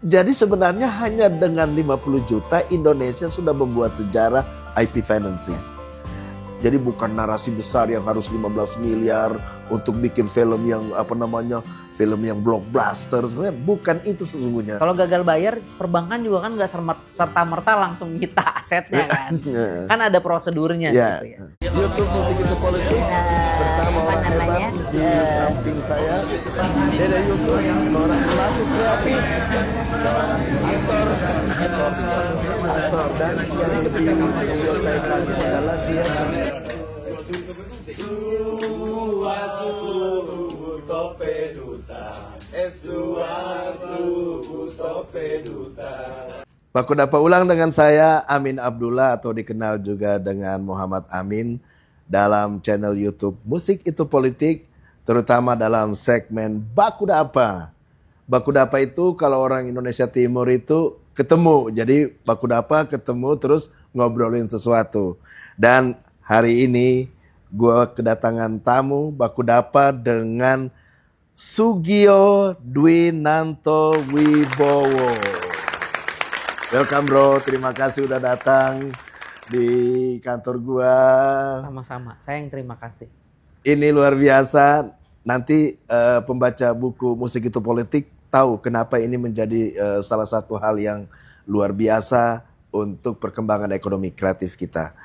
Jadi sebenarnya hanya dengan 50 juta Indonesia sudah membuat sejarah IP financing. Jadi bukan narasi besar yang harus 15 miliar untuk bikin film yang film yang blockbuster, sebenarnya bukan itu sesungguhnya. Kalau gagal bayar, perbankan juga kan nggak serta-merta langsung nyita asetnya kan. Kan ada prosedurnya gitu ya. YouTube Musik Itu Politik bersama orang hebat di samping saya, Dede Yusuf, seorang pelaku kreatif, seorang aktor, dan yang lebih membuat saya kaget adalah dia Baku Dapa ulang dengan saya Amin Abdullah atau dikenal juga dengan Muhammad Amin dalam channel YouTube Musik Itu Politik, terutama dalam segmen Baku Dapa. Baku Dapa itu kalau orang Indonesia Timur itu ketemu, jadi Baku Dapa ketemu terus ngobrolin sesuatu. Dan hari ini gue kedatangan tamu Baku Dapa dengan Sugio Dwinanto Wibowo. Welcome bro, terima kasih udah datang di kantor gua. Sama-sama, saya yang terima kasih. Ini luar biasa. Nanti pembaca buku Musik Itu Politik tahu kenapa ini menjadi salah satu hal yang luar biasa untuk perkembangan ekonomi kreatif kita.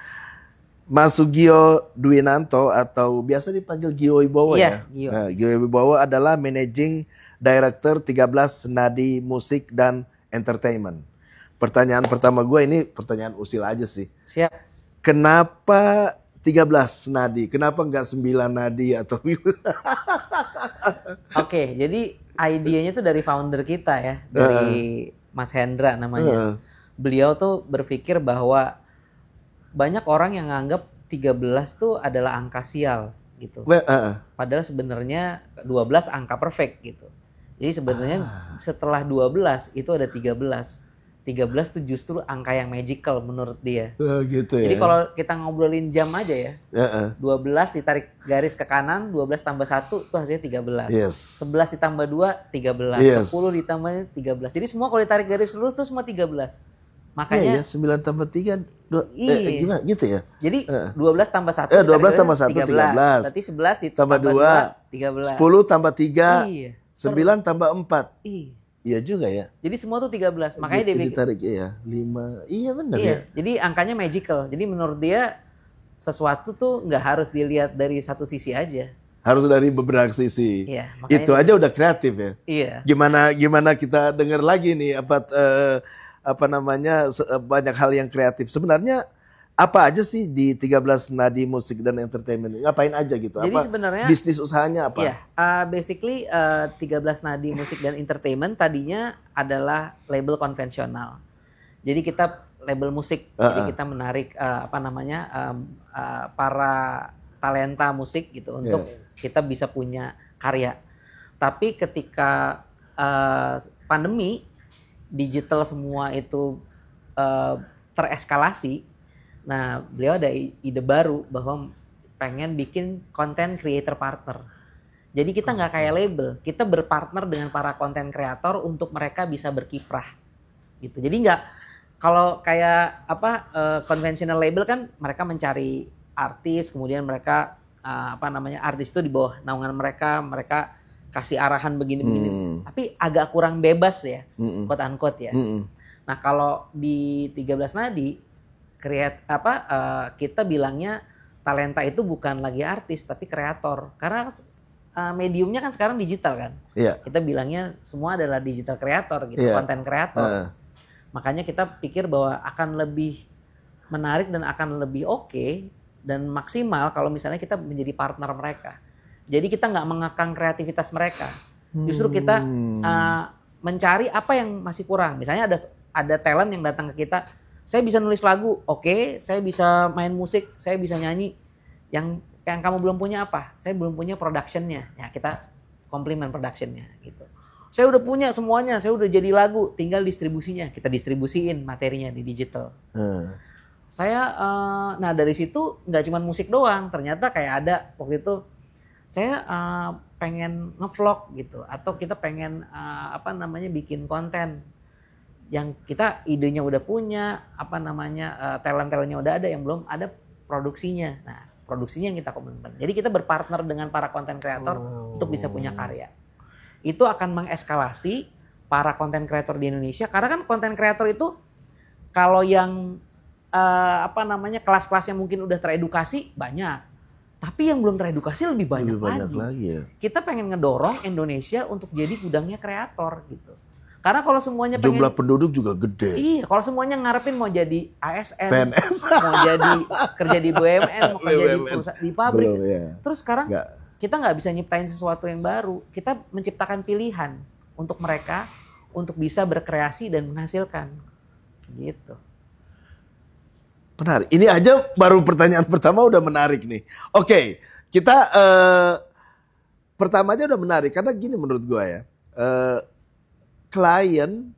Mas Sugio Dwinanto atau biasa dipanggil Gio Wibowo ya? Gio. Gio Wibowo adalah Managing Director 13 Nadi Musik dan Entertainment. Pertanyaan pertama gue ini pertanyaan usil aja sih. Siap. Kenapa 13 nadi? Kenapa enggak 9 nadi atau Oke, jadi idenya tuh dari founder kita ya, dari Mas Hendra namanya. Beliau tuh berpikir bahwa banyak orang yang nganggap 13 tuh adalah angka sial gitu. Padahal sebenarnya 12 angka perfect gitu. Jadi sebenarnya setelah 12 itu ada 13. 13 tuh justru angka yang magical menurut dia. Gitu ya. Jadi kalau kita ngobrolin jam aja ya. 12 ditarik garis ke kanan, 12 tambah 1 itu hasilnya 13. Yes. 11 ditambah 2, 13. Yes. 10 ditambah 13. Jadi semua kalau ditarik garis lurus itu semua 13. Makanya 9 tambah 3 gimana gitu ya. Jadi 12 tambah 1 12 tambah 1 13. Berarti 11 ditambah 2 13. 10 tambah 3 9 tambah 4. Iya juga ya. Jadi semua tuh 13. Makanya dia ditarik ya 5. Iya benar ya. Jadi angkanya magical. Jadi menurut dia sesuatu tuh nggak harus dilihat dari satu sisi aja. Harus dari beberapa sisi. Iya, itu aja udah kreatif ya. Iya. Gimana kita dengar lagi nih banyak hal yang kreatif. Sebenarnya apa aja sih di 13 Nadi Musik dan Entertainment? Ngapain aja gitu? Jadi sebenarnya bisnis usahanya apa? Iya, basically 13 Nadi Musik dan Entertainment tadinya adalah label konvensional. Jadi kita label musik. Jadi kita menarik para talenta musik gitu untuk kita bisa punya karya. Tapi ketika pandemi digital semua itu tereskalasi. Nah, beliau ada ide baru bahwa pengen bikin content creator partner. Jadi kita nggak kayak label, kita berpartner dengan para content creator untuk mereka bisa berkiprah, gitu. Jadi nggak kalau kayak konvensional label kan mereka mencari artis, kemudian mereka artis itu di bawah naungan mereka kasih arahan begini-begini. Tapi agak kurang bebas ya, quote unquote ya. Nah kalau di 13 Nadi kita bilangnya talenta itu bukan lagi artis tapi kreator, karena mediumnya kan sekarang digital kan. Kita bilangnya semua adalah digital kreator gitu, konten kreator. Makanya kita pikir bahwa akan lebih menarik dan akan lebih oke dan maksimal kalau misalnya kita menjadi partner mereka. Jadi kita nggak mengekang kreativitas mereka, justru kita mencari apa yang masih kurang. Misalnya ada talent yang datang ke kita. Saya bisa nulis lagu, oke. Saya bisa main musik, saya bisa nyanyi. Yang kamu belum punya apa? Saya belum punya productionnya. Ya kita komplimen productionnya gitu. Saya udah punya semuanya, saya udah jadi lagu, tinggal distribusinya. Kita distribusiin materinya di digital. Nah dari situ nggak cuma musik doang. Ternyata kayak ada waktu itu saya pengen ngevlog gitu, atau kita pengen bikin konten. yang kita idenya udah punya, talent-talentnya udah ada, yang belum ada produksinya. Nah, produksinya yang kita komitmen. Jadi kita berpartner dengan para konten kreator untuk bisa punya karya. Itu akan mengeskalasi para konten kreator di Indonesia, karena kan konten kreator itu kalau yang kelas-kelas yang mungkin udah teredukasi banyak, tapi yang belum teredukasi lebih banyak lagi ya. Kita pengen ngedorong Indonesia untuk jadi gudangnya kreator gitu. Karena kalau semuanya jumlah penduduk juga gede. Iya, kalau semuanya ngarepin mau jadi ASN, PNS, mau jadi kerja di BUMN, mau kerja di perusahaan, di pabrik. Belum, ya. Terus sekarang kita nggak bisa nyiptain sesuatu yang baru. Kita menciptakan pilihan untuk mereka untuk bisa berkreasi dan menghasilkan. Gitu. Menarik. Ini aja baru pertanyaan pertama udah menarik nih. Oke, kita pertama aja udah menarik karena gini menurut gua ya. Klien,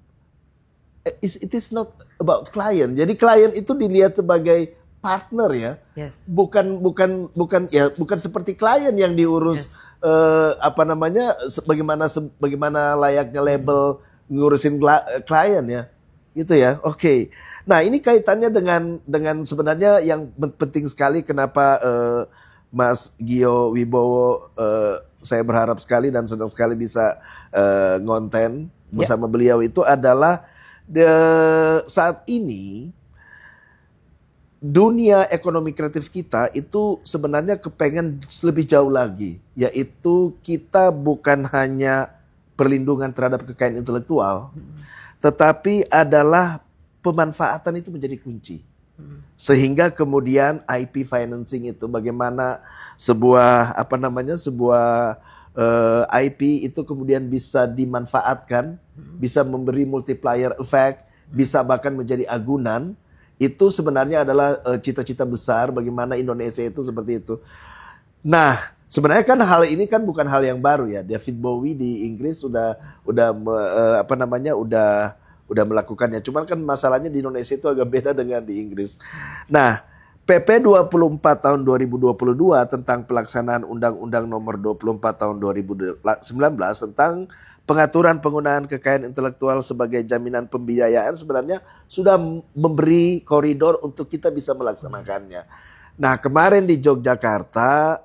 it is not about klien. Jadi klien itu dilihat sebagai partner ya, yes. bukan seperti klien yang diurus, yes. Bagaimana layaknya label ngurusin klien ya, gitu ya. Oke. Nah ini kaitannya dengan sebenarnya yang penting sekali kenapa Mas Gio Wibowo, saya berharap sekali dan senang sekali bisa ngonten bersama beliau itu adalah saat ini dunia ekonomi kreatif kita itu sebenarnya kepengen lebih jauh lagi, yaitu kita bukan hanya perlindungan terhadap kekayaan intelektual, tetapi adalah pemanfaatan itu menjadi kunci. Sehingga kemudian IP financing itu bagaimana sebuah IP itu kemudian bisa dimanfaatkan, bisa memberi multiplier effect, bisa bahkan menjadi agunan. Itu sebenarnya adalah cita-cita besar bagaimana Indonesia itu seperti itu. Nah, sebenarnya kan hal ini kan bukan hal yang baru ya. David Bowie di Inggris udah melakukannya. Cuman kan masalahnya di Indonesia itu agak beda dengan di Inggris. Nah, PP 24 tahun 2022 tentang pelaksanaan Undang-Undang Nomor 24 tahun 2019 tentang pengaturan penggunaan kekayaan intelektual sebagai jaminan pembiayaan sebenarnya sudah memberi koridor untuk kita bisa melaksanakannya. Nah, kemarin di Yogyakarta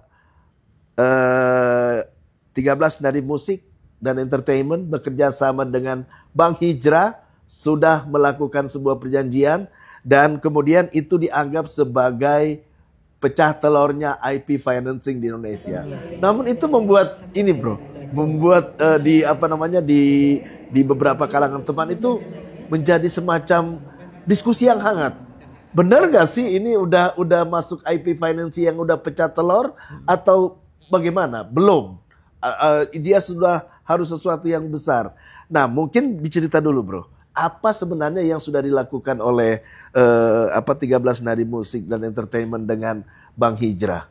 13 Nadi Musik dan Entertainment bekerja sama dengan Bank Hijrah sudah melakukan sebuah perjanjian dan kemudian itu dianggap sebagai pecah telurnya IP financing di Indonesia. Namun itu membuat di beberapa kalangan teman itu menjadi semacam diskusi yang hangat. Benar gak sih ini udah masuk IP financing yang udah pecah telur atau bagaimana? Belum. Dia sudah harus sesuatu yang besar. Nah, mungkin dicerita dulu, Bro. Apa sebenarnya yang sudah dilakukan oleh 13 Nadi Musik dan Entertainment dengan Bank Hijrah?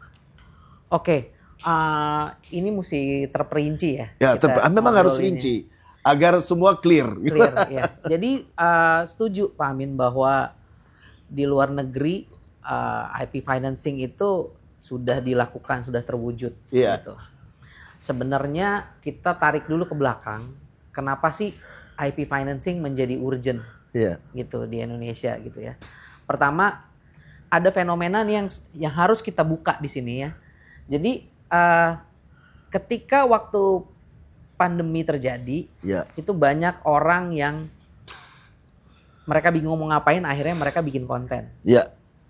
Oke, ini mesti terperinci ya. Ya, memang harus rinci agar semua clear. Clear, ya. Jadi setuju Pak Amin bahwa di luar negeri IP financing itu sudah dilakukan, sudah terwujud. Yeah. Gitu. Sebenarnya kita tarik dulu ke belakang. Kenapa sih IP financing menjadi urgent gitu di Indonesia gitu ya. Pertama, ada fenomena nih yang harus kita buka di sini ya. Jadi ketika waktu pandemi terjadi, itu banyak orang yang mereka bingung mau ngapain, akhirnya mereka bikin konten.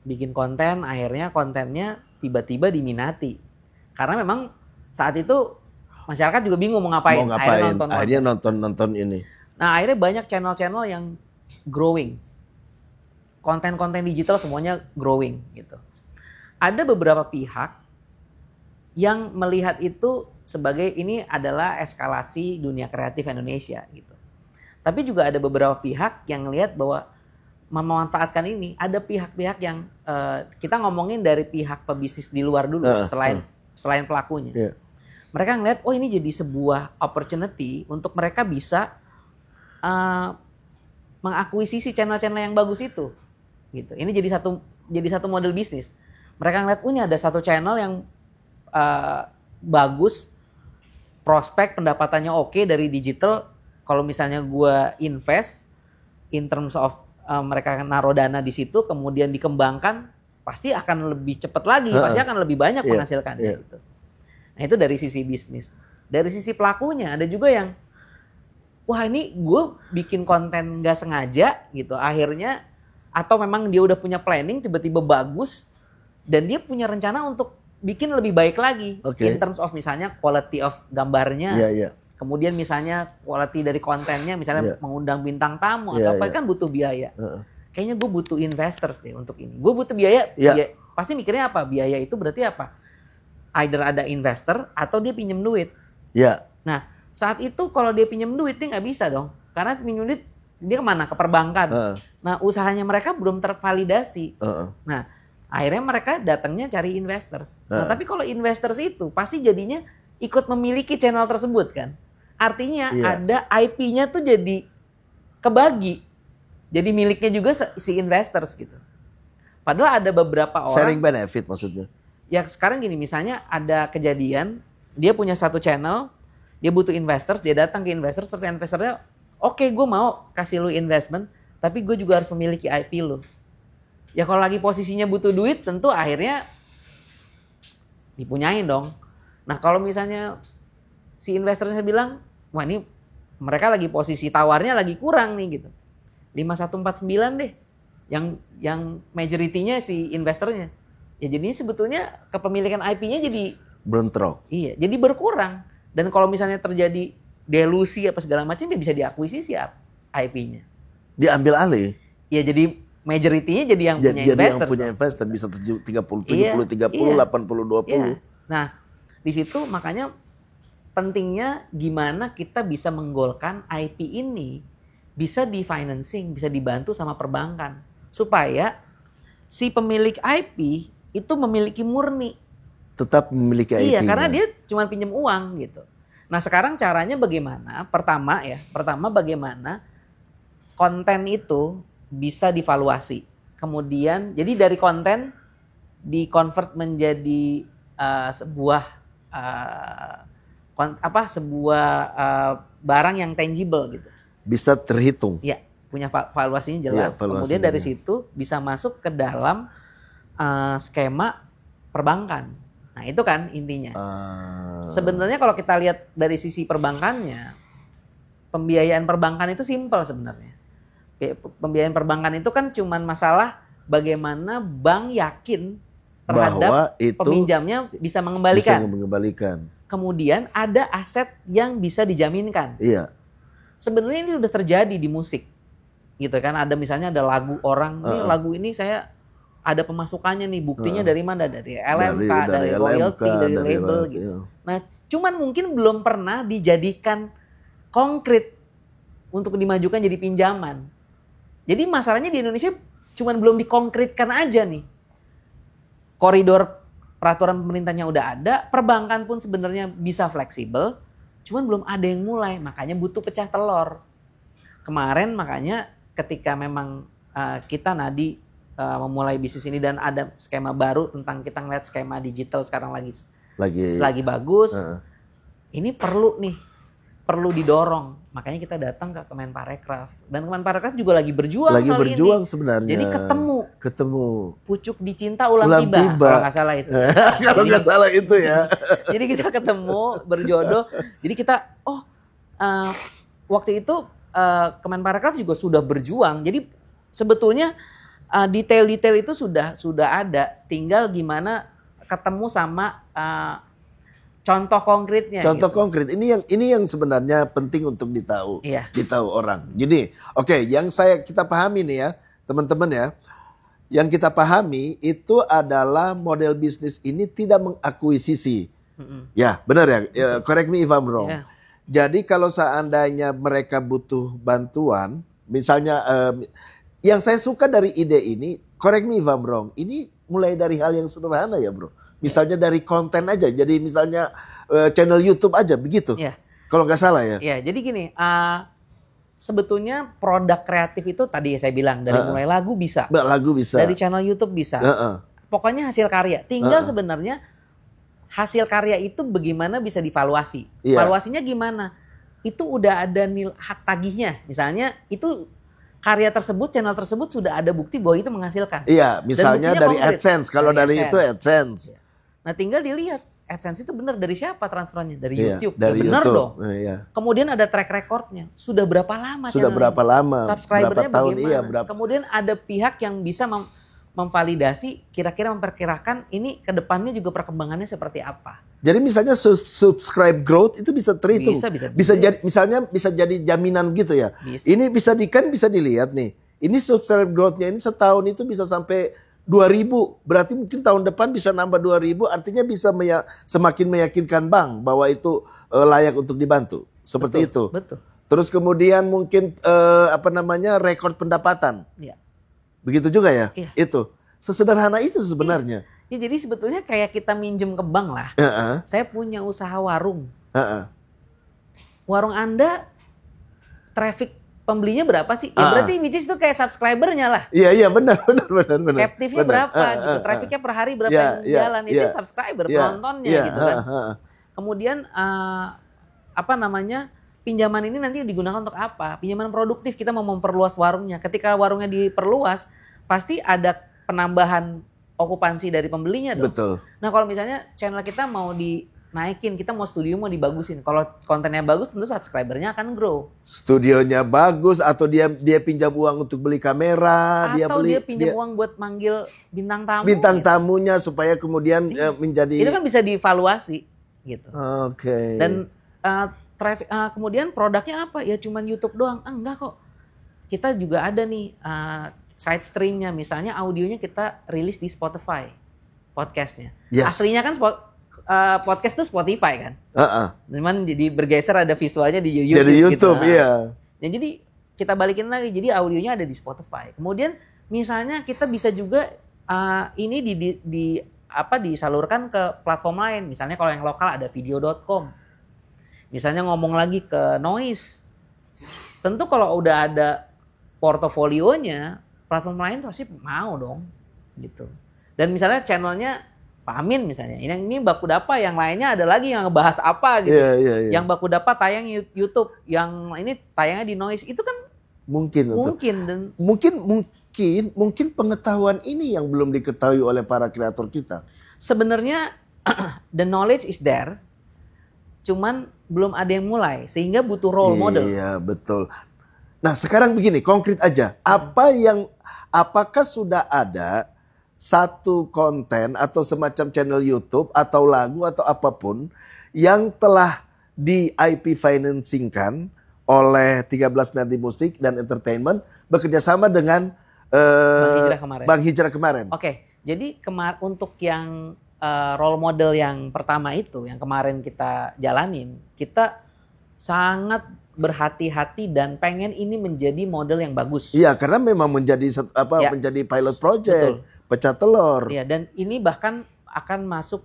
Bikin konten, akhirnya kontennya tiba-tiba diminati. Karena memang saat itu masyarakat juga bingung mau ngapain. Akhirnya nonton ini. Nah, akhirnya banyak channel-channel yang growing. Konten-konten digital semuanya growing gitu. Ada beberapa pihak yang melihat itu sebagai ini adalah eskalasi dunia kreatif Indonesia gitu. Tapi juga ada beberapa pihak yang melihat bahwa memanfaatkan ini, ada pihak-pihak yang kita ngomongin dari pihak pebisnis di luar dulu selain pelakunya. Mereka ngelihat ini jadi sebuah opportunity untuk mereka bisa mengakuisisi channel-channel yang bagus itu, gitu. Ini jadi satu model bisnis. Mereka ngeliat, ini ada satu channel yang bagus, prospek pendapatannya oke dari digital. Kalau misalnya gue invest, in terms of mereka naruh dana di situ, kemudian dikembangkan, pasti akan lebih cepat lagi, pasti akan lebih banyak menghasilkannya gitu. Nah itu dari sisi bisnis. Dari sisi pelakunya ada juga yang, wah ini gue bikin konten nggak sengaja gitu, akhirnya atau memang dia udah punya planning tiba-tiba bagus dan dia punya rencana untuk bikin lebih baik lagi in terms of misalnya quality of gambarnya, kemudian misalnya quality dari kontennya, misalnya mengundang bintang tamu atau apa kan butuh biaya. Kayaknya gue butuh investors deh untuk ini. Gue butuh biaya, pasti mikirnya apa? Biaya itu berarti apa? Either ada investor atau dia pinjam duit. Nah saat itu kalau dia pinjam duit dia nggak bisa dong, karena pinjam duit dia kemana? Ke perbankan. Nah usahanya mereka belum tervalidasi. Nah akhirnya mereka datangnya cari investors. Nah tapi kalau investors itu pasti jadinya ikut memiliki channel tersebut kan. Artinya ada IP-nya tuh jadi kebagi. Jadi miliknya juga si investors gitu. Padahal ada beberapa orang. Sharing benefit maksudnya. Ya sekarang gini, misalnya ada kejadian dia punya satu channel, dia butuh investors, dia datang ke investors, terus investornya, oke, gue mau kasih lu investment, tapi gue juga harus memiliki IP lu. Ya kalau lagi posisinya butuh duit, tentu akhirnya dipunyain dong. Nah kalau misalnya si investornya bilang, wah ini mereka lagi posisi tawarnya lagi kurang nih gitu. 5149 deh, yang majority-nya si investornya. Ya jadi sebetulnya kepemilikan IP-nya jadi bentrok. Iya, jadi berkurang. Dan kalau misalnya terjadi delusi apa segala macam, ya bisa diakuisisi IP-nya. Diambil alih. Ya jadi majority-nya jadi yang punya investor. Jadi yang punya investor bisa 70-30, 80-20. Iya. Nah, di situ makanya pentingnya gimana kita bisa menggolkan IP ini bisa di-financing, bisa dibantu sama perbankan. Supaya si pemilik IP itu memiliki murni. Tetap memiliki IP-nya. Iya, karena dia cuma pinjam uang gitu. Nah sekarang caranya bagaimana? Pertama bagaimana konten itu bisa divaluasi. Kemudian jadi dari konten di-convert menjadi sebuah barang yang tangible gitu. Bisa terhitung. Iya, punya valuasinya jelas. Ya, kemudian dari situ bisa masuk ke dalam skema perbankan. Nah itu kan intinya. Sebenarnya kalau kita lihat dari sisi perbankannya, pembiayaan perbankan itu simpel sebenarnya. Pembiayaan perbankan itu kan cuman masalah bagaimana bank yakin terhadap peminjamnya bisa mengembalikan. Kemudian ada aset yang bisa dijaminkan. Iya. Sebenarnya ini sudah terjadi di musik, gitu kan? Ada misalnya ada lagu orang, nih lagu ini saya ada pemasukannya nih, buktinya dari mana? Dari LMK, dari royalty, dari label gitu. Nah, cuman mungkin belum pernah dijadikan konkret untuk dimajukan jadi pinjaman. Jadi masalahnya di Indonesia cuman belum dikonkretkan aja nih. Koridor peraturan pemerintahnya udah ada, perbankan pun sebenarnya bisa fleksibel, cuman belum ada yang mulai, makanya butuh pecah telur. Kemarin makanya ketika memang kita Nadi memulai bisnis ini dan ada skema baru tentang kita ngeliat skema digital sekarang lagi bagus. Ini perlu didorong. Makanya kita datang ke Kemenparekraf. Dan Kemenparekraf juga lagi berjuang ini. Sebenarnya. Jadi ketemu. Pucuk dicinta ulam tiba. Kalau nggak salah itu. Kalau nggak salah itu ya. Jadi kita ketemu, berjodoh. Jadi kita, waktu itu Kemenparekraf juga sudah berjuang. Jadi sebetulnya detail-detail itu sudah ada, tinggal gimana ketemu sama contoh konkretnya. Contoh konkret ini yang sebenarnya penting untuk ditahu orang. Jadi, yang kita pahami nih ya, teman-teman ya, yang kita pahami itu adalah model bisnis ini tidak mengakuisisi. Ya, benar ya. Correct me if I'm wrong. Yeah. Jadi kalau seandainya mereka butuh bantuan, misalnya yang saya suka dari ide ini, correct me if I'm wrong, ini mulai dari hal yang sederhana ya bro. Misalnya dari konten aja, jadi misalnya channel YouTube aja begitu. Yeah. Kalau nggak salah ya. Yeah, jadi gini, sebetulnya produk kreatif itu tadi saya bilang dari mulai lagu bisa, dari channel YouTube bisa, pokoknya hasil karya. Tinggal sebenarnya hasil karya itu bagaimana bisa divaluasi. Yeah. Valuasinya gimana? Itu udah ada hak tagihnya, misalnya itu karya tersebut, channel tersebut sudah ada bukti bahwa itu menghasilkan. Iya, misalnya dari AdSense. Kalau dari itu AdSense. Nah, tinggal dilihat AdSense itu benar dari siapa transferannya? Dari YouTube. Dari benar YouTube. Dong. Kemudian ada track recordnya. Sudah berapa lama? Sudah berapa lama? Subscribernya berapa tahun? Bagaimana? Iya, berapa? Kemudian ada pihak yang bisa memvalidasi, kira-kira memperkirakan ini ke depannya juga perkembangannya seperti apa. Jadi misalnya subscribe growth itu bisa terhitung. Bisa jadi, misalnya bisa jadi jaminan gitu ya. Bisa. Ini bisa dilihat nih. Ini subscribe growth-nya ini setahun itu bisa sampai 2.000. Berarti mungkin tahun depan bisa nambah 2.000. Artinya bisa semakin meyakinkan bank bahwa itu layak untuk dibantu. Seperti itu. Betul. Terus kemudian mungkin rekor pendapatan. Iya. Begitu juga ya? Iya. Itu. Sesederhana itu sebenarnya. Ya, jadi sebetulnya kayak kita minjem ke bank lah. Saya punya usaha warung. Warung Anda traffic pembelinya berapa sih? Ya berarti which is itu kayak subscribernya lah. Iya benar. Captive-nya berapa gitu. Trafficnya per hari berapa yang jalan. Itu subscriber, penontonnya gitu kan. Kemudian pinjaman ini nanti digunakan untuk apa? Pinjaman produktif, kita mau memperluas warungnya. Ketika warungnya diperluas, pasti ada penambahan okupansi dari pembelinya dong. Betul. Nah, kalau misalnya channel kita mau dinaikin, kita mau studio mau dibagusin. Kalau kontennya bagus, tentu subscribernya akan grow. Studionya bagus, atau dia pinjam uang untuk beli kamera, atau dia pinjam uang buat manggil bintang tamu. Bintang tamunya supaya kemudian menjadi. Itu kan bisa dievaluasi gitu. Oke. Dan traffic, kemudian produknya apa? Ya cuman YouTube doang. Enggak kok. Kita juga ada nih side streamnya. Misalnya audionya kita rilis di Spotify. Podcastnya. Yes. Aslinya kan podcast itu Spotify kan. Cuman jadi bergeser ada visualnya di YouTube. Jadi YouTube, gitu. iya. Nah, jadi kita balikin lagi. Jadi audionya ada di Spotify. Kemudian misalnya kita bisa juga ini disalurkan ke platform lain. Misalnya kalau yang lokal ada video.com. Misalnya ngomong lagi ke Noise. Tentu kalau udah ada portofolionya, platform lain pasti mau dong. Gitu. Dan misalnya channelnya Pak Amin misalnya. Ini Bakudapa, yang lainnya ada lagi yang ngebahas apa gitu. Yang Bakudapa tayang YouTube, yang ini tayangnya di Noise. Itu kan mungkin dan mungkin pengetahuan ini yang belum diketahui oleh para kreator kita. Sebenarnya the knowledge is there. Cuman belum ada yang mulai, sehingga butuh role model. Iya, betul. Nah, sekarang begini, konkret aja. Apakah sudah ada satu konten atau semacam channel YouTube atau lagu atau apapun yang telah di IP financingkan oleh 13 Nadi Musik dan Entertainment bekerjasama dengan Bank Hijrah kemarin? Oke, jadi untuk yang role model yang pertama itu, yang kemarin kita jalanin, kita sangat berhati-hati dan pengen ini menjadi model yang bagus. Iya, karena memang menjadi menjadi pilot project, pecah telur. Iya, dan ini bahkan akan masuk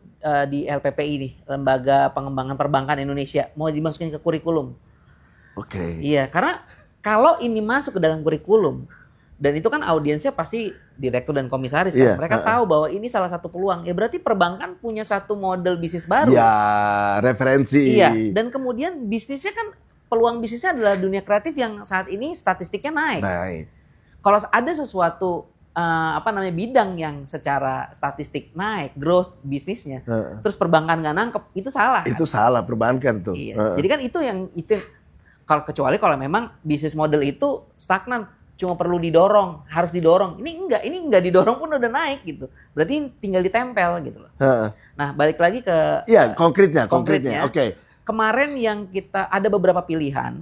di LPPI nih, Lembaga Pengembangan Perbankan Indonesia, mau dimasukin ke kurikulum. Oke. Iya, karena kalau ini masuk ke dalam kurikulum, dan itu kan audiensnya pasti direktur dan komisaris kan. Mereka tahu bahwa ini salah satu peluang. Ya berarti perbankan punya satu model bisnis baru. Ya, referensi. Iya, dan kemudian bisnisnya kan, peluang bisnisnya adalah dunia kreatif yang saat ini statistiknya naik. Kalau ada sesuatu bidang yang secara statistik naik, growth bisnisnya, terus perbankan nggak nangkep, itu salah. Itu salah perbankan tuh. Iya. Jadi kan itu kecuali kalau memang bisnis model itu stagnan, cuma perlu didorong, harus didorong. Ini enggak didorong pun udah naik gitu. Berarti tinggal ditempel gitu loh. Nah, balik lagi ke konkretnya. Oke. Kemarin yang kita ada beberapa pilihan,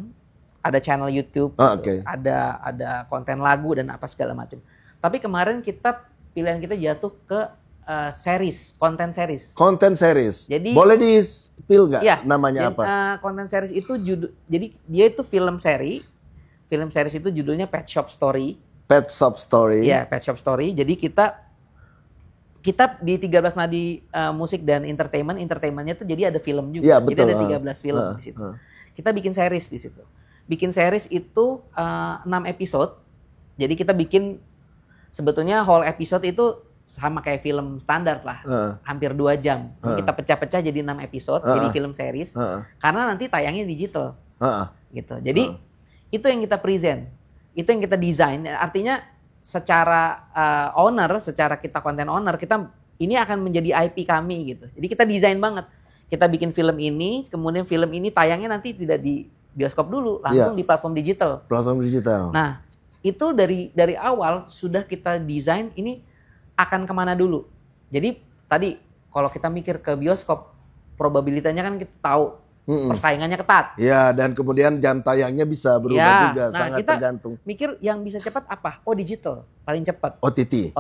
ada channel YouTube, ada konten lagu dan apa segala macam. Tapi kemarin pilihan kita jatuh ke konten series. Konten series. Jadi boleh di-spill nggak namanya apa? Konten series itu jadi dia itu film series. Film series itu judulnya Pet Shop Story. Pet Shop Story. Iya, Pet Shop Story. Jadi kita di 13 Nadi Musik dan Entertainment-nya tuh jadi ada film juga. Ya, betul. Jadi ada 13 film di situ. Kita bikin series di situ. Bikin series itu 6 episode. Jadi kita bikin sebetulnya whole episode itu sama kayak film standar lah. Hampir 2 jam. Kita pecah-pecah jadi 6 episode, jadi film series. Karena nanti tayangnya digital. Gitu. Jadi itu yang kita present. itu yang kita desain. Artinya secara secara kita content owner, kita ini akan menjadi IP kami gitu. Jadi kita desain banget. Kita bikin film ini, kemudian film ini tayangnya nanti tidak di bioskop dulu, langsung di platform digital. Platform digital. Nah, itu dari awal sudah kita desain ini akan kemana dulu. Jadi tadi kalau kita mikir ke bioskop, probabilitasnya kan kita tahu persaingannya ketat. Ya, dan kemudian jam tayangnya bisa berubah juga, sangat kita tergantung. Mikir yang bisa cepat apa? Oh, digital, paling cepat. OTT.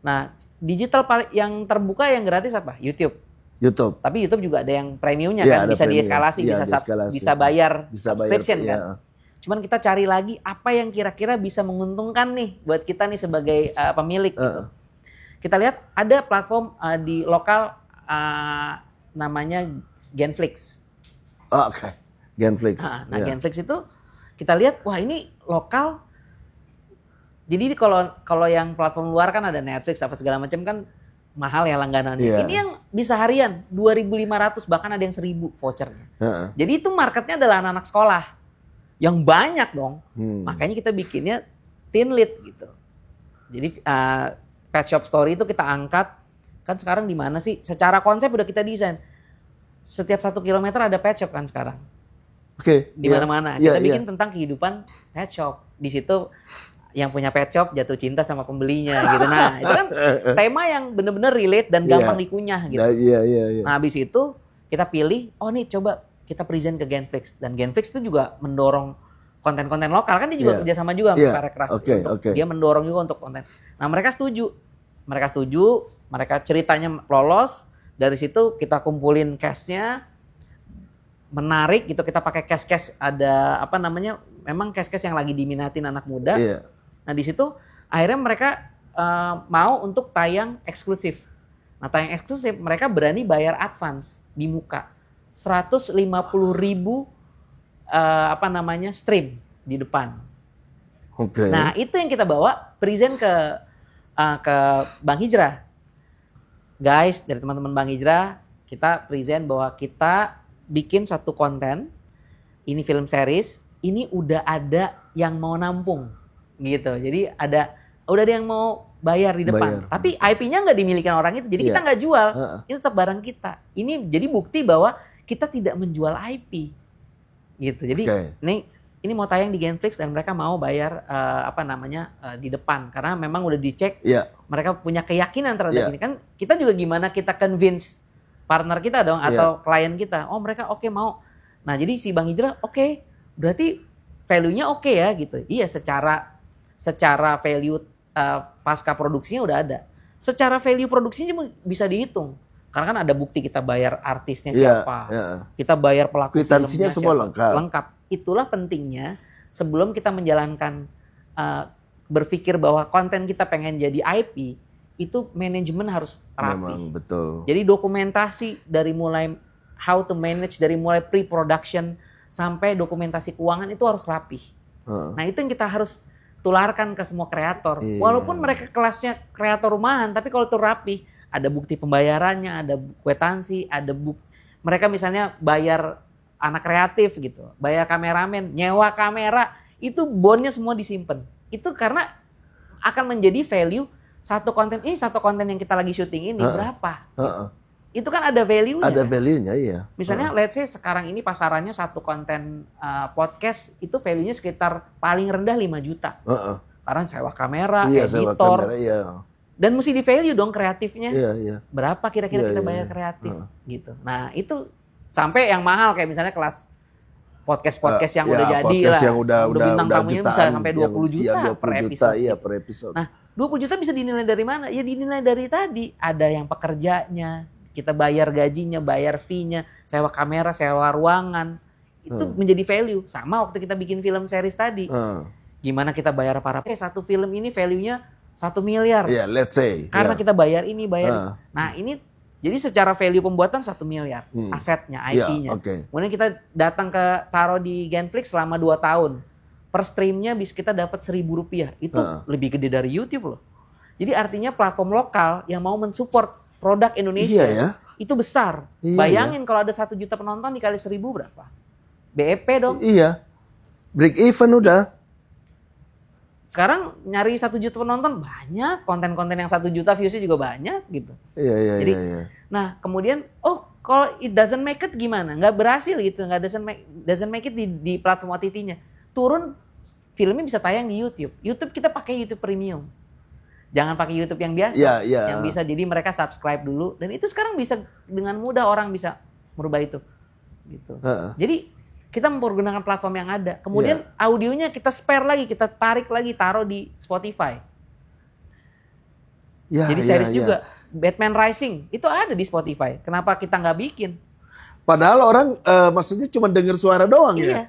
Nah, digital yang terbuka yang gratis apa? YouTube. Tapi YouTube juga ada yang premiumnya kan, bisa dieskalasi, bisa bayar subscription kan. Cuman kita cari lagi apa yang kira-kira bisa menguntungkan nih buat kita nih sebagai pemilik. Gitu. Kita lihat ada platform di lokal namanya Genflix. Oke. Genflix. Nah, Genflix itu kita lihat, wah ini lokal. Jadi kalau yang platform luar kan ada Netflix apa segala macam kan mahal ya langganannya. Ini yang bisa harian 2.500 bahkan ada yang 1.000 vouchernya. Jadi itu marketnya adalah anak-anak sekolah yang banyak dong. Makanya kita bikinnya teen lead gitu. Jadi Pet Shop Story itu kita angkat kan sekarang di mana sih? Secara konsep udah kita desain. Setiap 1 kilometer ada pet shop kan sekarang. Oke. Di mana-mana. Kita bikin tentang kehidupan pet shop. Di situ yang punya pet shop jatuh cinta sama pembelinya gitu. Nah, itu kan tema yang benar-benar relate dan gampang dikunyah gitu. Nah, habis itu kita pilih, oh nih coba kita present ke Genflix. Dan Genflix itu juga mendorong konten-konten lokal. Kan dia juga kerjasama juga sama Parekraf. Dia mendorong juga untuk konten. Nah, mereka setuju. Mereka ceritanya lolos. Dari situ kita kumpulin cash-nya. Menarik gitu, kita pakai cash-cash ada apa namanya, memang cash-cash yang lagi diminatin anak muda. Nah di situ akhirnya mereka mau untuk tayang eksklusif. Nah tayang eksklusif mereka berani bayar advance di muka 150.000 stream di depan. Nah itu yang kita bawa present ke Bank Hijrah. Guys dari teman-teman Bank Hijrah kita present bahwa kita bikin satu konten, ini film series, ini udah ada yang mau nampung. Gitu. Jadi udah ada yang mau bayar di depan. Tapi IP-nya nggak dimiliki orang itu. Jadi kita nggak jual. Itu tetap barang kita. Ini jadi bukti bahwa kita tidak menjual IP. Gitu. Jadi ini mau tayang di Genflix dan mereka mau bayar di depan karena memang udah dicek. Mereka punya keyakinan terhadap ini kan. Kita juga gimana kita convince partner kita dong atau klien kita. Oh mereka oke mau. Nah jadi si Bank Hijrah oke. Berarti value-nya oke ya gitu. Iya secara value pasca produksinya udah ada. Secara value produksinya bisa dihitung. Karena kan ada bukti kita bayar artisnya siapa. Kita bayar pelaku kwitansinya semua lengkap. Itulah pentingnya sebelum kita menjalankan berpikir bahwa konten kita pengen jadi IP, itu manajemen harus rapi. Memang betul. Jadi dokumentasi dari mulai how to manage, dari mulai pre-production sampai dokumentasi keuangan itu harus rapi. Nah itu yang kita harus tularkan ke semua kreator. Walaupun mereka kelasnya kreator rumahan, tapi kalau itu rapi, ada bukti pembayarannya, ada kwitansi, ada mereka misalnya bayar anak kreatif gitu, bayar kameramen, nyewa kamera, itu bondnya semua disimpan. Itu karena akan menjadi value satu konten yang kita lagi syuting ini berapa? Itu kan ada value-nya. Ada value-nya, iya. Misalnya let's say sekarang ini pasarannya satu konten podcast itu value-nya sekitar paling rendah 5 juta. Karena sewa kamera, editor. Dan mesti di value dong kreatifnya. Berapa kira-kira kita bayar kreatif gitu. Nah, itu sampai yang mahal kayak misalnya kelas podcast yang udah jadi lah. Yang udah bintang tamunya jutaan, bisa sampai 20 juta per episode. Iya, per episode. Nah, 20 juta bisa dinilai dari mana? Ya dinilai dari tadi. Ada yang pekerjanya, kita bayar gajinya, bayar fee-nya, sewa kamera, sewa ruangan. Itu menjadi value. Sama waktu kita bikin film series tadi. Gimana kita bayar satu film ini value-nya 1 miliar. Yeah, let's say. Karena kita bayar ini, bayar. Nah, ini jadi secara value pembuatan 1 miliar asetnya, IP-nya. Kemudian kita datang taruh di Genflix selama 2 tahun. Per streamnya bisa kita dapat Rp1.000. Itu lebih gede dari YouTube loh. Jadi artinya platform lokal yang mau mensupport produk Indonesia itu besar. Bayangin kalau ada 1 juta penonton dikali 1.000 berapa? BEP dong. Iya. Break even udah. Sekarang nyari 1 juta penonton banyak, konten-konten yang 1 juta viewsnya juga banyak gitu. Iya. Jadi, nah kemudian, kalau it doesn't make it gimana? Nggak berhasil gitu, nggak doesn't make it di platform OTT-nya. Turun, filmnya bisa tayang di YouTube. YouTube kita pakai YouTube Premium. Jangan pakai YouTube yang biasa, yang bisa jadi mereka subscribe dulu. Dan itu sekarang bisa dengan mudah orang bisa merubah itu. Gitu. Jadi kita mempergunakan platform yang ada. Kemudian audionya kita spare lagi, kita tarik lagi, taruh di Spotify. Jadi series juga. Batman Rising, itu ada di Spotify. Kenapa kita nggak bikin? Padahal orang maksudnya cuma dengar suara doang ya? Iya.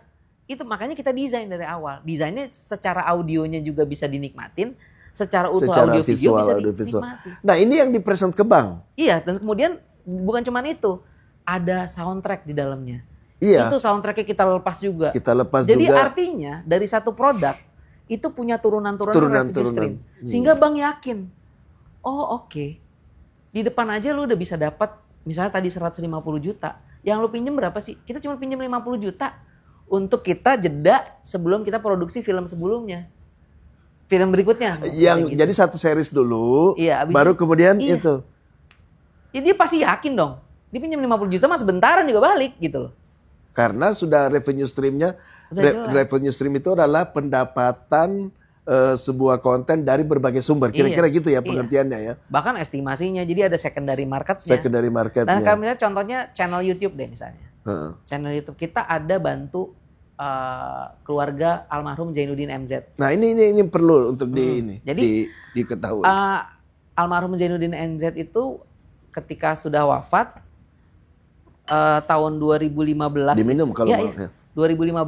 Itu makanya kita desain dari awal. Desainnya secara audionya juga bisa dinikmatin. Secara utuh audio video bisa dinikmati. Nah ini yang dipresent ke bank. Iya, dan kemudian bukan cuma itu. Ada soundtrack di dalamnya. Iya. Itu soundtracknya kita lepas juga. Jadi artinya dari satu produk itu punya turunan-turunan revenue stream. Sehingga bank yakin, oke. Di depan aja lu udah bisa dapat misalnya tadi 150 juta. Yang lu pinjem berapa sih? Kita cuma pinjem 50 juta untuk kita jeda sebelum kita produksi film sebelumnya. Film berikutnya. Yang jadi satu series dulu, baru kemudian itu. Jadi dia pasti yakin dong. Dia pinjam 50 juta mas sebentaran juga balik gitu loh. Karena sudah revenue streamnya, revenue stream itu adalah pendapatan sebuah konten dari berbagai sumber. Kira-kira gitu ya pengertiannya ya. Bahkan estimasinya, jadi ada secondary marketnya. Secondary marketnya. Dan misalnya contohnya channel YouTube deh misalnya. Channel YouTube kita ada bantu keluarga almarhum Zainuddin MZ. Nah ini perlu untuk diketahui. Almarhum Zainuddin MZ itu ketika sudah wafat, tahun 2015 diminum kalau 2015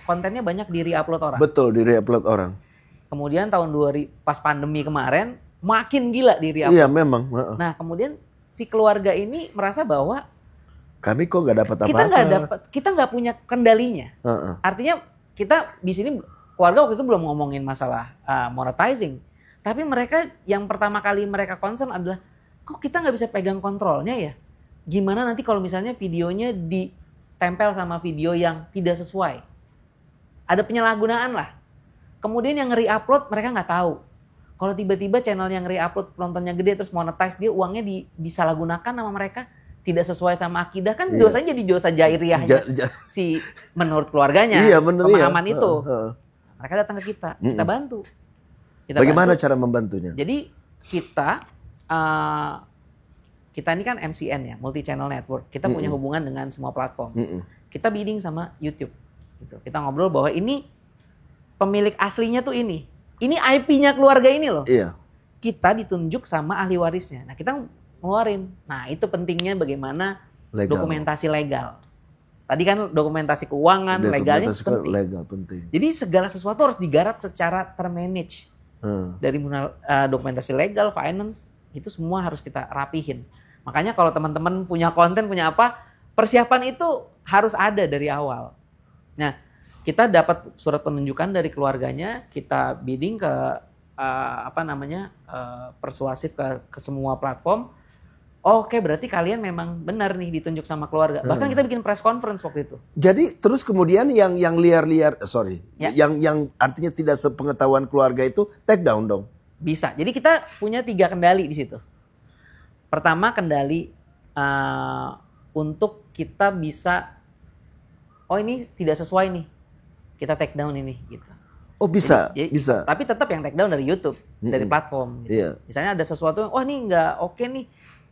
kontennya banyak di-re-upload orang. Betul, di-re-upload orang. Kemudian tahun pas pandemi kemarin makin gila di-re-upload. Iya, memang. Nah, kemudian si keluarga ini merasa bahwa kami kok nggak dapat apa-apa. Kita nggak punya kendalinya. Artinya kita di sini keluarga waktu itu belum ngomongin masalah monetizing. Tapi mereka yang pertama kali mereka concern adalah kok kita nggak bisa pegang kontrolnya ya? Gimana nanti kalau misalnya videonya ditempel sama video yang tidak sesuai. Ada penyalahgunaan lah. Kemudian yang nge-re-upload mereka nggak tahu. Kalau tiba-tiba channel yang nge-re-upload penontonnya gede terus monetize, dia uangnya disalahgunakan sama mereka. Tidak sesuai sama akidah, kan dosanya jadi dosa jairiyah si menurut keluarganya. Pemahaman itu. Mereka datang ke kita bantu. Bagaimana cara membantunya? Jadi kita ini kan MCN ya, multi channel network. Kita punya hubungan dengan semua platform. Kita bidding sama YouTube. Gitu. Kita ngobrol bahwa ini pemilik aslinya tuh ini. Ini IP-nya keluarga ini loh. Iya. Kita ditunjuk sama ahli warisnya. Nah kita ngeluarin. Nah itu pentingnya bagaimana dokumentasi legal. Tadi kan dokumentasi keuangan, legalnya penting. Legal penting. Jadi segala sesuatu harus digarap secara termanage. Dari dokumentasi legal, finance, itu semua harus kita rapihin. Makanya kalau teman-teman punya konten, punya apa, persiapan itu harus ada dari awal. Nah, kita dapat surat penunjukan dari keluarganya, kita bidding ke persuasif ke semua platform. Oke, berarti kalian memang benar nih ditunjuk sama keluarga. Bahkan kita bikin press conference waktu itu. Jadi terus kemudian yang liar-liar, yang artinya tidak sepengetahuan keluarga itu take down dong. Bisa. Jadi kita punya 3 kendali di situ. Pertama kendali untuk kita bisa, ini tidak sesuai nih, kita take down ini gitu. Oh bisa, bisa. Tapi tetap yang take down dari YouTube, dari platform. Gitu. Iya. Misalnya ada sesuatu yang, ini nggak oke nih,